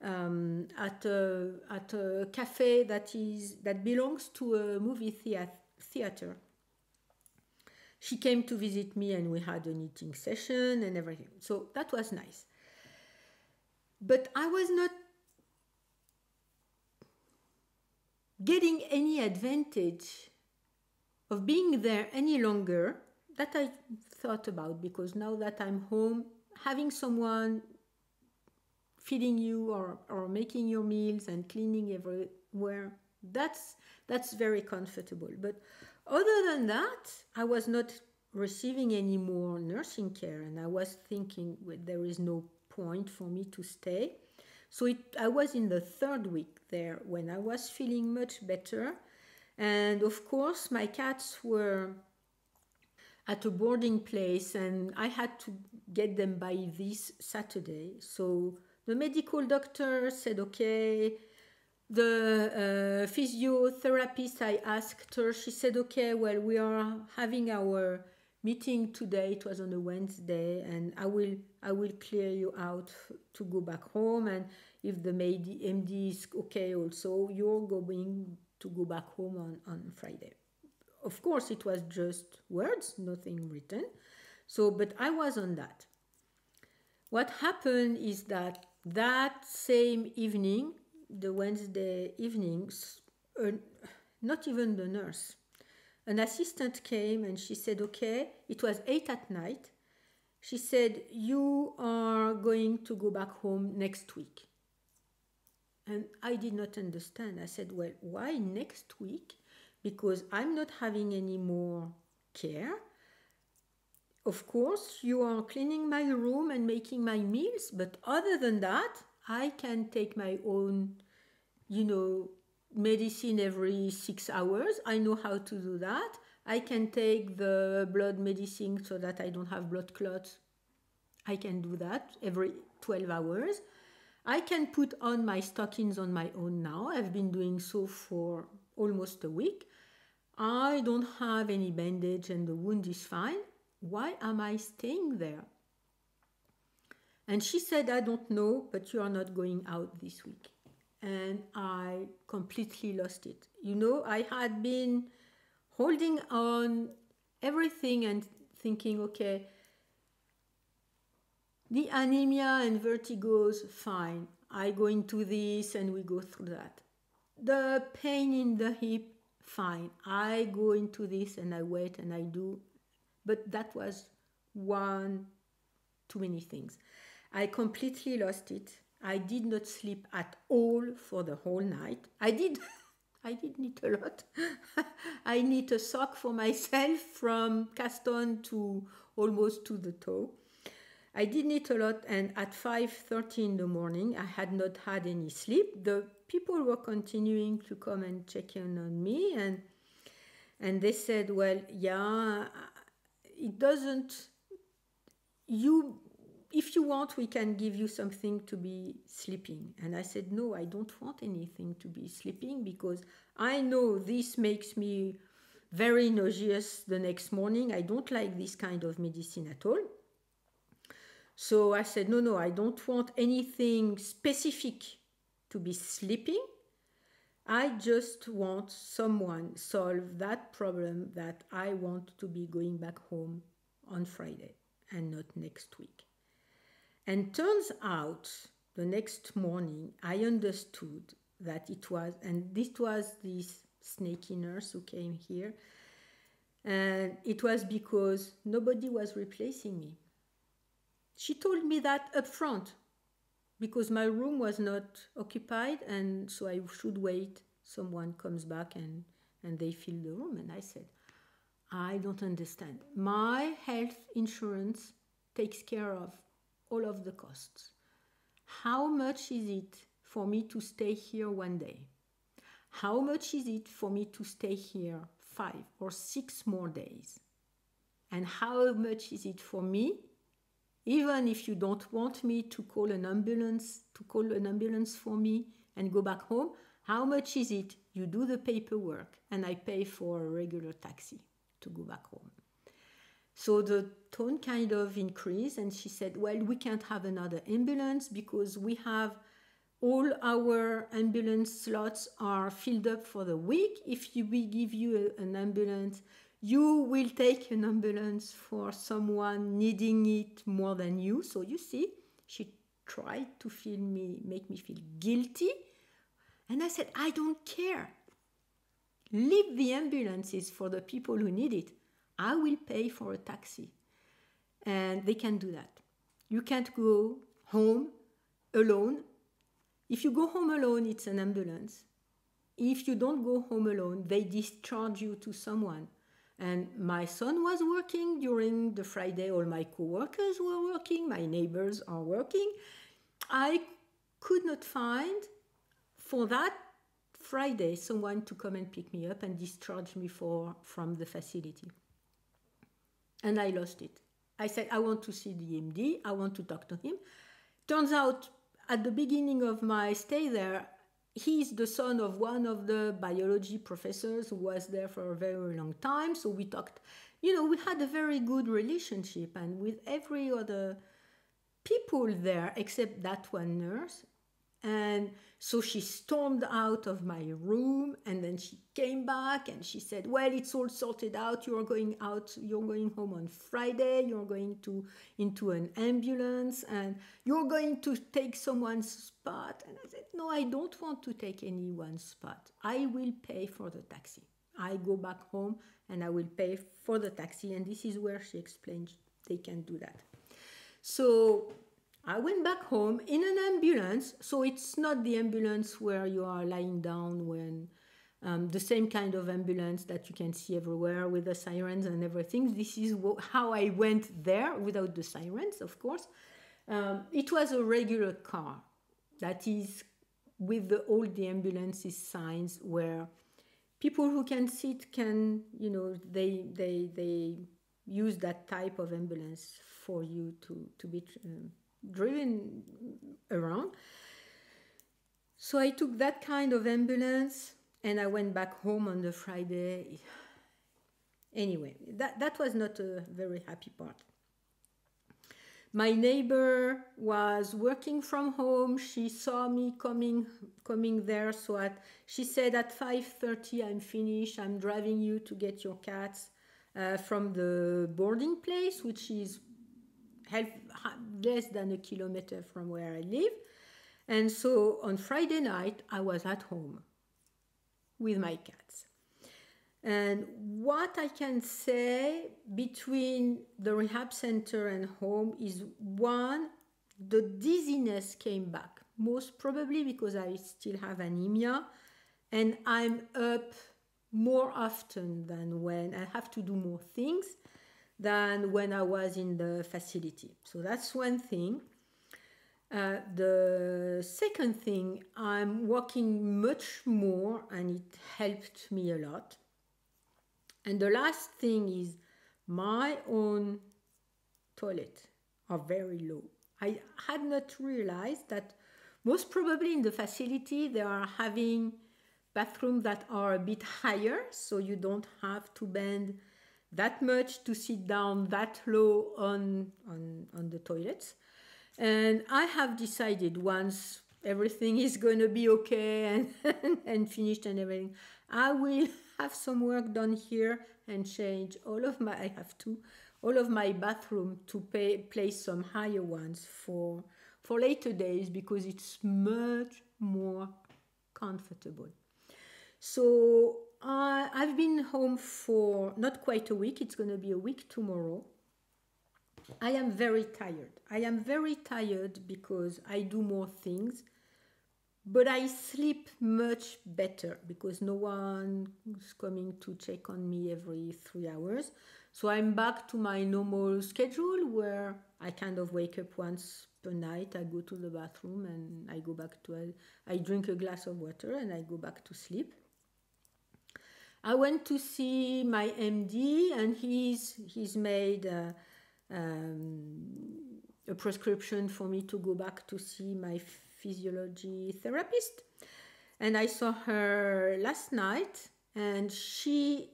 at a cafe that belongs to a movie theater. She came to visit me, and we had a knitting session and everything. So that was nice. But I was not getting any advantage of being there any longer. That I thought about, because now that I'm home, having someone feeding you or making your meals and cleaning everywhere, that's very comfortable. But other than that, I was not receiving any more nursing care, and I was thinking, well, there is no point for me to stay. So I was in the 3rd week there when I was feeling much better. And of course, my cats were at a boarding place, and I had to get them by this Saturday. So the medical doctor said, okay. The physiotherapist, I asked her, she said, okay, well, we are having our meeting today. It was on a Wednesday, and I will clear you out to go back home. And if the MD is okay also, you're going to go back home on Friday. Of course, it was just words, nothing written. So, but I was on that. What happened is that same evening, the Wednesday evenings, not even the nurse, an assistant came, and she said, okay, it was 8 at night. She said, you are going to go back home next week. And I did not understand. I said, well, why next week? Because I'm not having any more care. of course, you are cleaning my room and making my meals, but other than that, I can take my own, you know, medicine every 6 hours. I know how to do that. I can take the blood medicine so that I don't have blood clots. I can do that every 12 hours. I can put on my stockings on my own now. I've been doing so for almost a week. I don't have any bandage and the wound is fine. Why am I staying there? And she said, I don't know, but you are not going out this week. And I completely lost it. You know, I had been holding on everything and thinking, okay, the anemia and vertigos, fine. I go into this and we go through that. The pain in the hip, fine. I go into this and I wait and I do. But that was one too many things. I completely lost it. I did not sleep at all for the whole night. I did need a lot. I need a sock for myself from cast on to almost to the toe. I did need a lot, and at 5:30 in the morning, I had not had any sleep. The people were continuing to come and check in on me, and they said, well, yeah, it doesn't, if you want, we can give you something to be sleeping. And I said, no, I don't want anything to be sleeping because I know this makes me very nauseous the next morning. I don't like this kind of medicine at all. So I said, no, I don't want anything specific to be sleeping. I just want someone solve that problem that I want to be going back home on Friday and not next week. And turns out the next morning I understood that it was, and this was this snaky nurse who came here, and it was because nobody was replacing me. She told me that up front because my room was not occupied, and so I should wait. Someone comes back and they fill the room. And I said, I don't understand. My health insurance takes care of all of the costs. How much is it for me to stay here one day? How much is it for me to stay here 5 or 6 more days? And how much is it for me, even if you don't want me to call an ambulance for me and go back home, how much is it? You do the paperwork and I pay for a regular taxi to go back home. So the tone kind of increased, and she said, well, we can't have another ambulance because we have all our ambulance slots are filled up for the week. If we give you an ambulance, you will take an ambulance for someone needing it more than you. So you see, she tried to make me feel guilty. And I said, I don't care. Leave the ambulances for the people who need it. I will pay for a taxi. And they can do that. You can't go home alone. If you go home alone, it's an ambulance. If you don't go home alone, they discharge you to someone. And my son was working during the Friday. All my co-workers were working. My neighbors are working. I could not find for that Friday someone to come and pick me up and discharge me from the facility. And I lost it. I said, I want to see the MD. I want to talk to him. Turns out, at the beginning of my stay there, he's the son of one of the biology professors who was there for a very long time. So we talked, we had a very good relationship. And with every other people there, except that one nurse. And so she stormed out of my room, and then she came back and she said, well, it's all sorted out. You're going home on Friday. You're going into an ambulance and you're going to take someone's spot. And I said, no, I don't want to take anyone's spot. I will pay for the taxi. I go back home and I will pay for the taxi. And this is where she explained they can do that. So I went back home in an ambulance, so it's not the ambulance where you are lying down when The same kind of ambulance that you can see everywhere with the sirens and everything. This is how I went there without the sirens, of course. It was a regular car, that is with all the ambulances signs where people who can sit can, they use that type of ambulance for you to be driven around. So I took that kind of ambulance and I went back home on the Friday. Anyway, that was not a very happy part. My neighbor was working from home. She saw me coming there. So she said at 5:30, I'm finished. I'm driving you to get your cats from the boarding place, which is less than a kilometer from where I live. And so on Friday night, I was at home with my cats. And what I can say between the rehab center and home is, one, the dizziness came back, most probably because I still have anemia and I'm up more often than when I have to do more things than when I was in the facility. So that's one thing. The second thing, I'm walking much more and it helped me a lot. And the last thing is my own toilet are very low. I had not realized that most probably in the facility they are having bathrooms that are a bit higher, so you don't have to bend that much to sit down that low on the toilets. And I have decided, once everything is going to be okay and finished and everything, I will have some work done here and change all of my bathroom to place some higher ones for later days, because it's much more comfortable. So I've been home for not quite a week. It's going to be a week tomorrow. I am very tired. I am very tired because I do more things, but I sleep much better because no one is coming to check on me every 3 hours. So I'm back to my normal schedule where I kind of wake up once per night. I go to the bathroom and I go back I drink a glass of water and I go back to sleep. I went to see my MD and he's made a prescription for me to go back to see my physiology therapist. And I saw her last night and she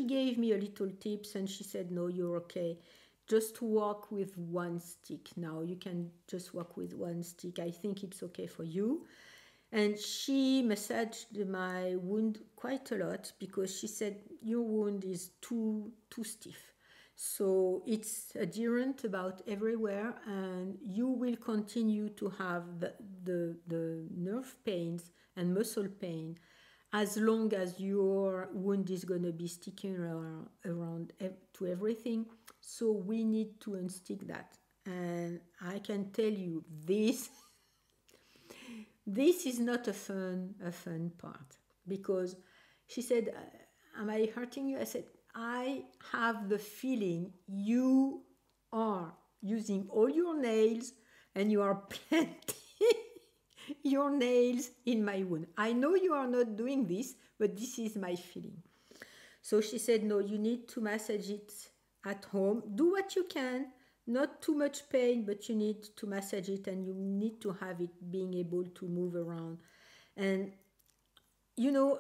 gave me a little tips and she said, no, you're okay. Just walk with one stick now. You can just walk with one stick. I think it's okay for you. And she massaged my wound quite a lot because she said, your wound is too stiff. So it's adherent about everywhere and you will continue to have the nerve pains and muscle pain as long as your wound is going to be sticking around to everything. So we need to unstick that. And I can tell you this is not a fun part, because she said, am I hurting you? I said, I have the feeling you are using all your nails and you are planting your nails in my wound. I know you are not doing this, but this is my feeling. So she said, no, you need to massage it at home. Do what you can. Not too much pain, but you need to massage it and you need to have it being able to move around. And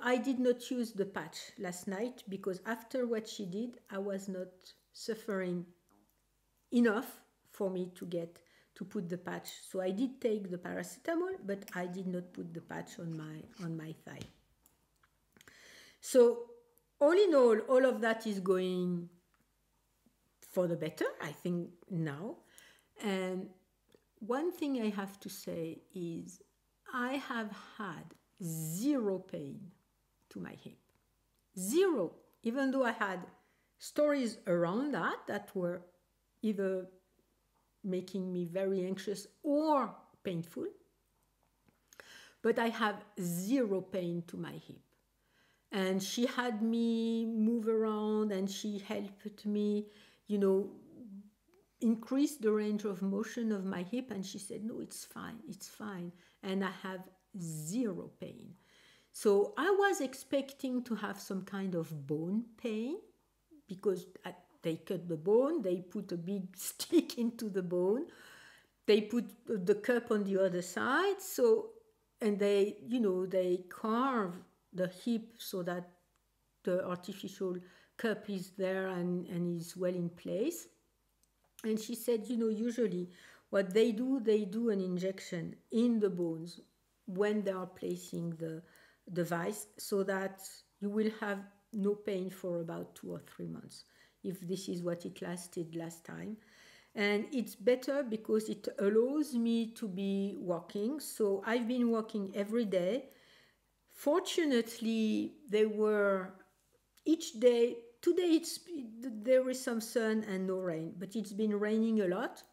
I did not use the patch last night because after what she did, I was not suffering enough for me to put the patch. So I did take the paracetamol, but I did not put the patch on my thigh. So all in all of that is going for the better, I think, now. And one thing I have to say is I have had zero pain to my hip. Zero. Even though I had stories around that were either making me very anxious or painful. But I have zero pain to my hip. And she had me move around, and she helped me, you know, increase the range of motion of my hip. And she said, no, it's fine, it's fine. And I have zero pain. So I was expecting to have some kind of bone pain, because they cut the bone, they put a big stick into the bone, they put the cup on the other side, so, and they, you know, they carve the hip so that the artificial cup is there and is well in place. And she said, you know, usually what they do an injection in the bones when they are placing the device, so that you will have no pain for about 2 or 3 months, if this is what it lasted last time. And it's better because it allows me to be walking. So I've been walking every day. Fortunately, they were each day. Today there is some sun and no rain, but it's been raining a lot,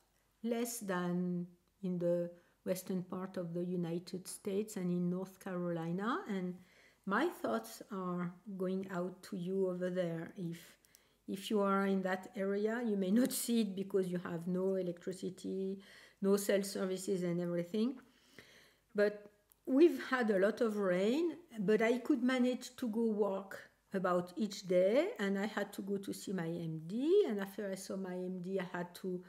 less than in the western part of the United States and in North Carolina. And my thoughts are going out to you over there. If you are in that area, you may not see it because you have no electricity, no cell services and everything. But we've had a lot of rain, but I could manage to go walk about each day, and I had to go to see my MD. And after I saw my MD, I had to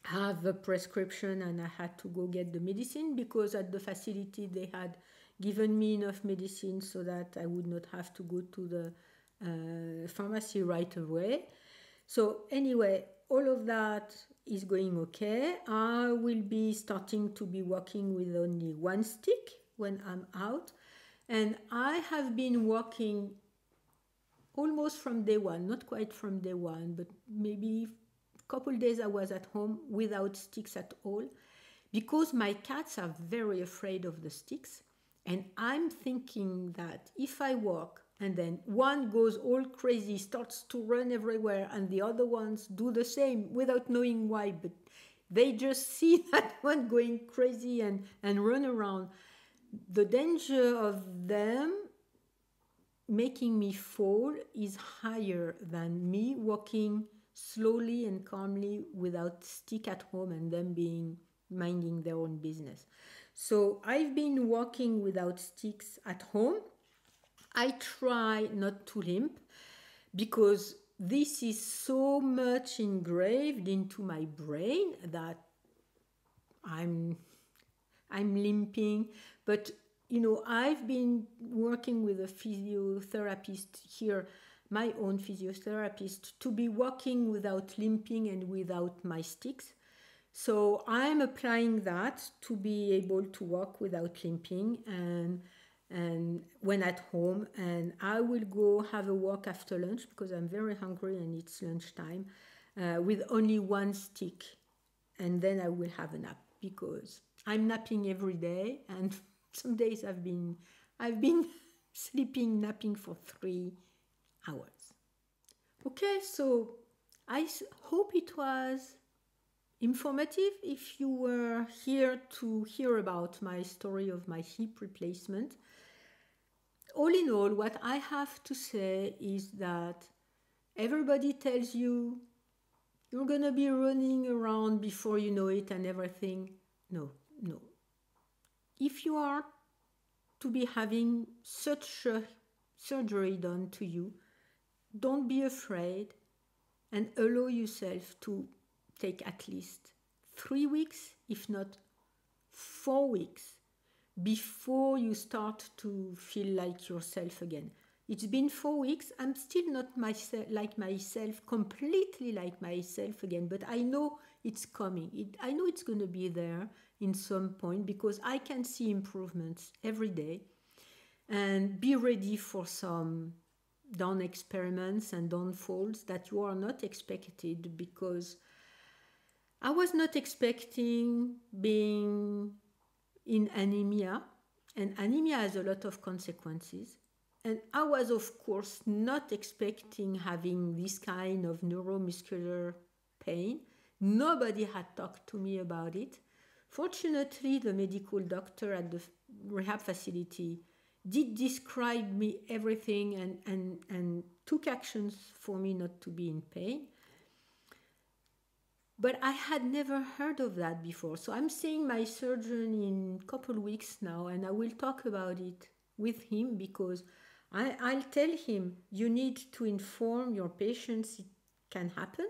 have a prescription, and I had to go get the medicine, because at the facility they had given me enough medicine so that I would not have to go to the pharmacy right away. So anyway, all of that is going okay. I will be starting to be walking with only one stick when I'm out. And I have been walking almost from day one, not quite from day one, but maybe a couple days I was at home without sticks at all, because my cats are very afraid of the sticks. And I'm thinking that if I walk and then one goes all crazy, starts to run everywhere, and the other ones do the same without knowing why, but they just see that one going crazy and run around, the danger of them making me fall is higher than me walking slowly and calmly without stick at home and them being minding their own business. So I've been walking without sticks at home. I try not to limp, because this is so much engraved into my brain that I'm limping. But you know, I've been working with a physiotherapist here, my own physiotherapist, to be walking without limping and without my sticks. So I'm applying that to be able to walk without limping and when at home. And I will go have a walk after lunch, because I'm very hungry and it's lunchtime, with only one stick. And then I will have a nap, because I'm napping every day, and some days I've been napping for 3 hours. Okay, so I hope it was informative. If you were here to hear about my story of my hip replacement, all in all, what I have to say is that everybody tells you you're gonna be running around before you know it and everything. No. If you are to be having such a surgery done to you, don't be afraid and allow yourself to take at least 3 weeks, if not 4 weeks, before you start to feel like yourself again. It's been 4 weeks. I'm still not completely like myself again, but I know it's coming. I know it's going to be there in some point, because I can see improvements every day. And be ready for some down experiments and downfalls that you are not expected, because I was not expecting being in anemia, and anemia has a lot of consequences. And I was, of course, not expecting having this kind of neuromuscular pain. Nobody had talked to me about it. Fortunately, the medical doctor at the rehab facility did describe me everything and took actions for me not to be in pain. But I had never heard of that before. So I'm seeing my surgeon in a couple weeks now, and I will talk about it with him because I'll tell him you need to inform your patients it can happen.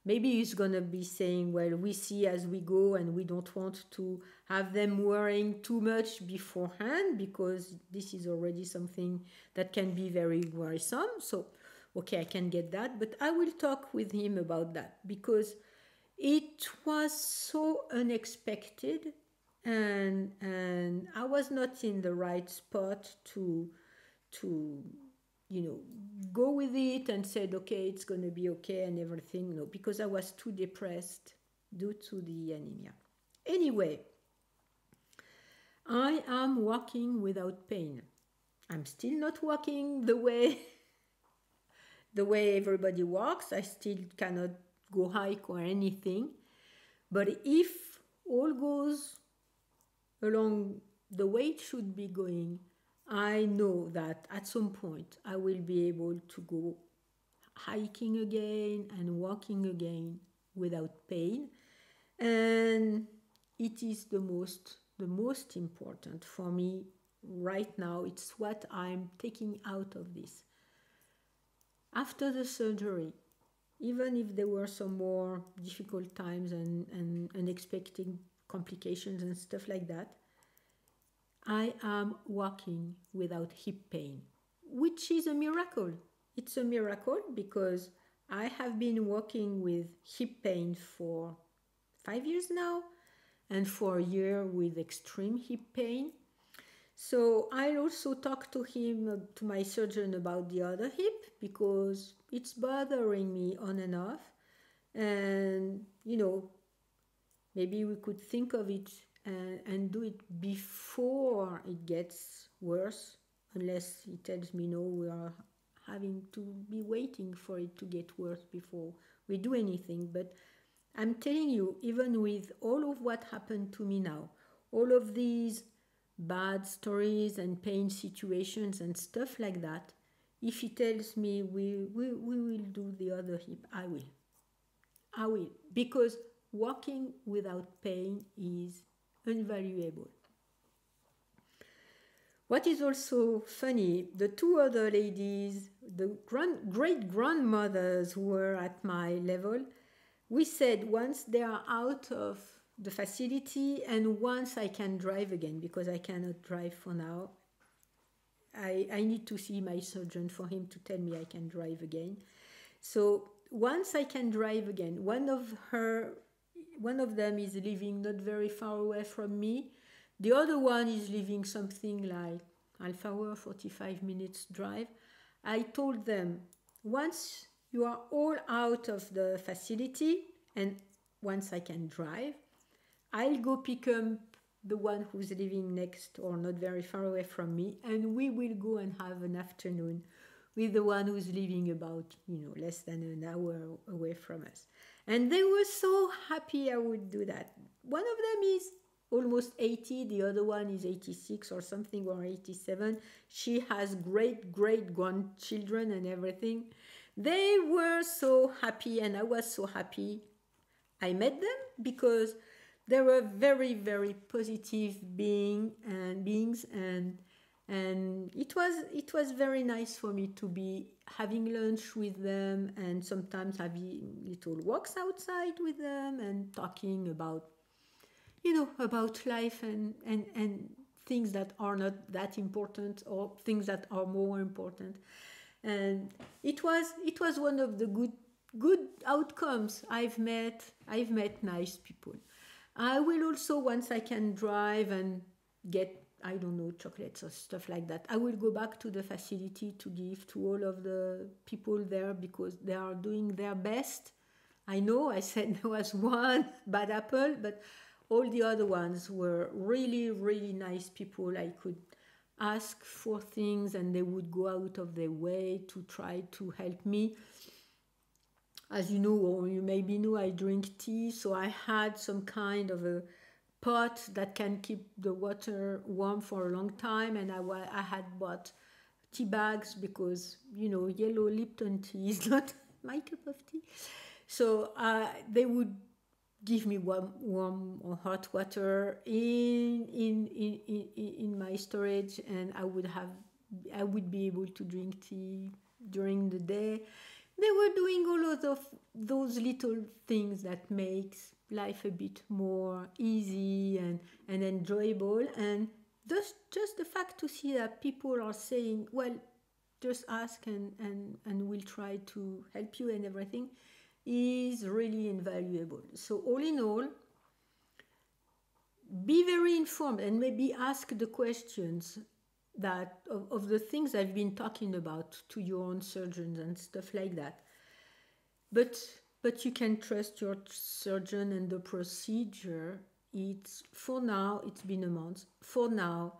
Maybe he's going to be saying, well, we see as we go and we don't want to have them worrying too much beforehand because this is already something that can be very worrisome. So, okay, I can get that. But I will talk with him about that because it was so unexpected and I was not in the right spot to go with it and said okay it's going to be okay and everything. No, because I was too depressed due to the anemia. Anyway, I am walking without pain. I'm still not walking the way everybody walks. I still cannot go hike or anything. But if all goes along the way it should be going, I know that at some point I will be able to go hiking again and walking again without pain. And it is the most important for me right now. It's what I'm taking out of this. After the surgery, even if there were some more difficult times and unexpected complications and stuff like that, I am walking without hip pain, which is a miracle. It's a miracle because I have been walking with hip pain for 5 years now and for a year with extreme hip pain. So I also talked to him, to my surgeon, about the other hip because it's bothering me on and off. And, maybe we could think of it and do it before it gets worse, unless he tells me, no, we are having to be waiting for it to get worse before we do anything. But I'm telling you, even with all of what happened to me now, all of these bad stories and pain situations and stuff like that, if he tells me we will do the other hip, I will, because walking without pain is invaluable. What is also funny, the two other ladies, the great grandmothers who were at my level, we said once they are out of the facility and once I can drive again, because I cannot drive for now. I need to see my surgeon for him to tell me I can drive again. So once I can drive again, one of them is living not very far away from me. The other one is living something like half hour, 45 minutes drive. I told them, once you are all out of the facility and once I can drive, I'll go pick up the one who's living next or not very far away from me, and we will go and have an afternoon with the one who's living about, less than an hour away from us. And they were so happy I would do that. One of them is almost 80, the other one is 86 or something, or 87. She has great grandchildren and everything. They were so happy and I was so happy I met them, because they were very, very positive beings, and it was very nice for me to be having lunch with them and sometimes having little walks outside with them and talking about about life and things that are not that important or things that are more important. And it was one of the good outcomes. I've met nice people. I will also, once I can drive and get, I don't know, chocolates or stuff like that, I will go back to the facility to give to all of the people there because they are doing their best. I know I said there was one bad apple, but all the other ones were really, really nice people. I could ask for things and they would go out of their way to try to help me. As you know, or you maybe know, I drink tea, so I had some kind of a pot that can keep the water warm for a long time, and I had bought tea bags because, you know, yellow Lipton tea is not my cup of tea. So they would give me warm or hot water in my storage, and I would be able to drink tea during the day. They were doing all of those little things that makes life a bit more easy and enjoyable. And just the fact to see that people are saying, well, just ask and we'll try to help you and everything, is really invaluable. So all in all, be very informed and maybe ask the questions that of the things I've been talking about to your own surgeons and stuff like that. But you can trust your surgeon and the procedure. It's for now, it's been a month. For now,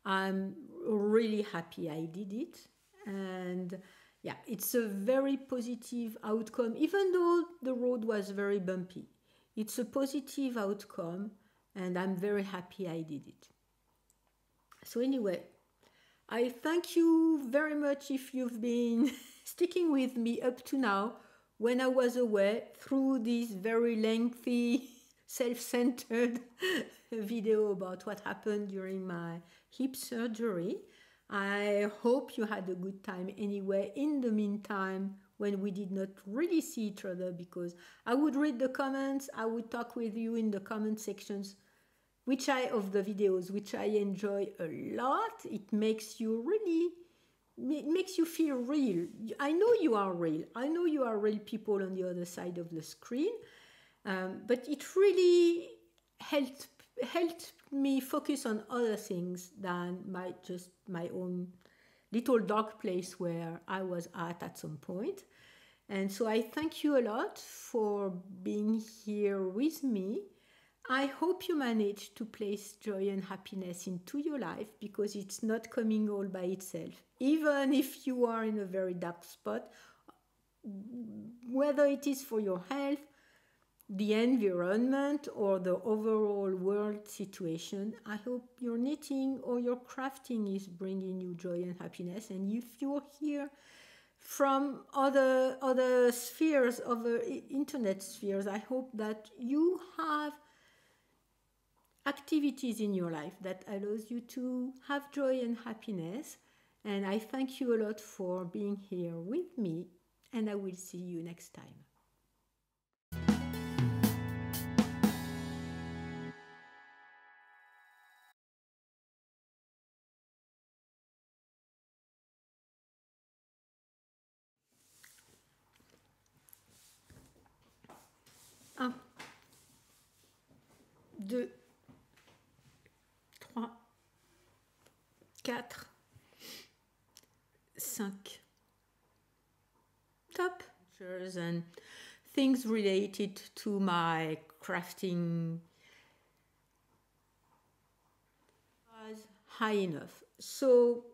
I'm really happy I did it. And yeah, it's a very positive outcome, even though the road was very bumpy. It's a positive outcome, and I'm very happy I did it. So anyway, I thank you very much if you've been sticking with me up to now when I was away through this very lengthy, self-centered video about what happened during my hip surgery. I hope you had a good time anyway. In the meantime, when we did not really see each other, because I would read the comments, I would talk with you in the comment sections, of the videos, which I enjoy a lot. It makes you feel real. I know you are real. I know you are real people on the other side of the screen. But it really helped me focus on other things than my own little dark place where I was at some point. And so I thank you a lot for being here with me. I hope you manage to place joy and happiness into your life, because it's not coming all by itself. Even if you are in a very dark spot, whether it is for your health, the environment, or the overall world situation, I hope your knitting or your crafting is bringing you joy and happiness. And if you're here from other spheres, other internet spheres, I hope that you have activities in your life that allows you to have joy and happiness. And I thank you a lot for being here with me, and I will see you next time. Un, deux, trois, quatre, cinq. Top. And things related to my crafting was high enough. So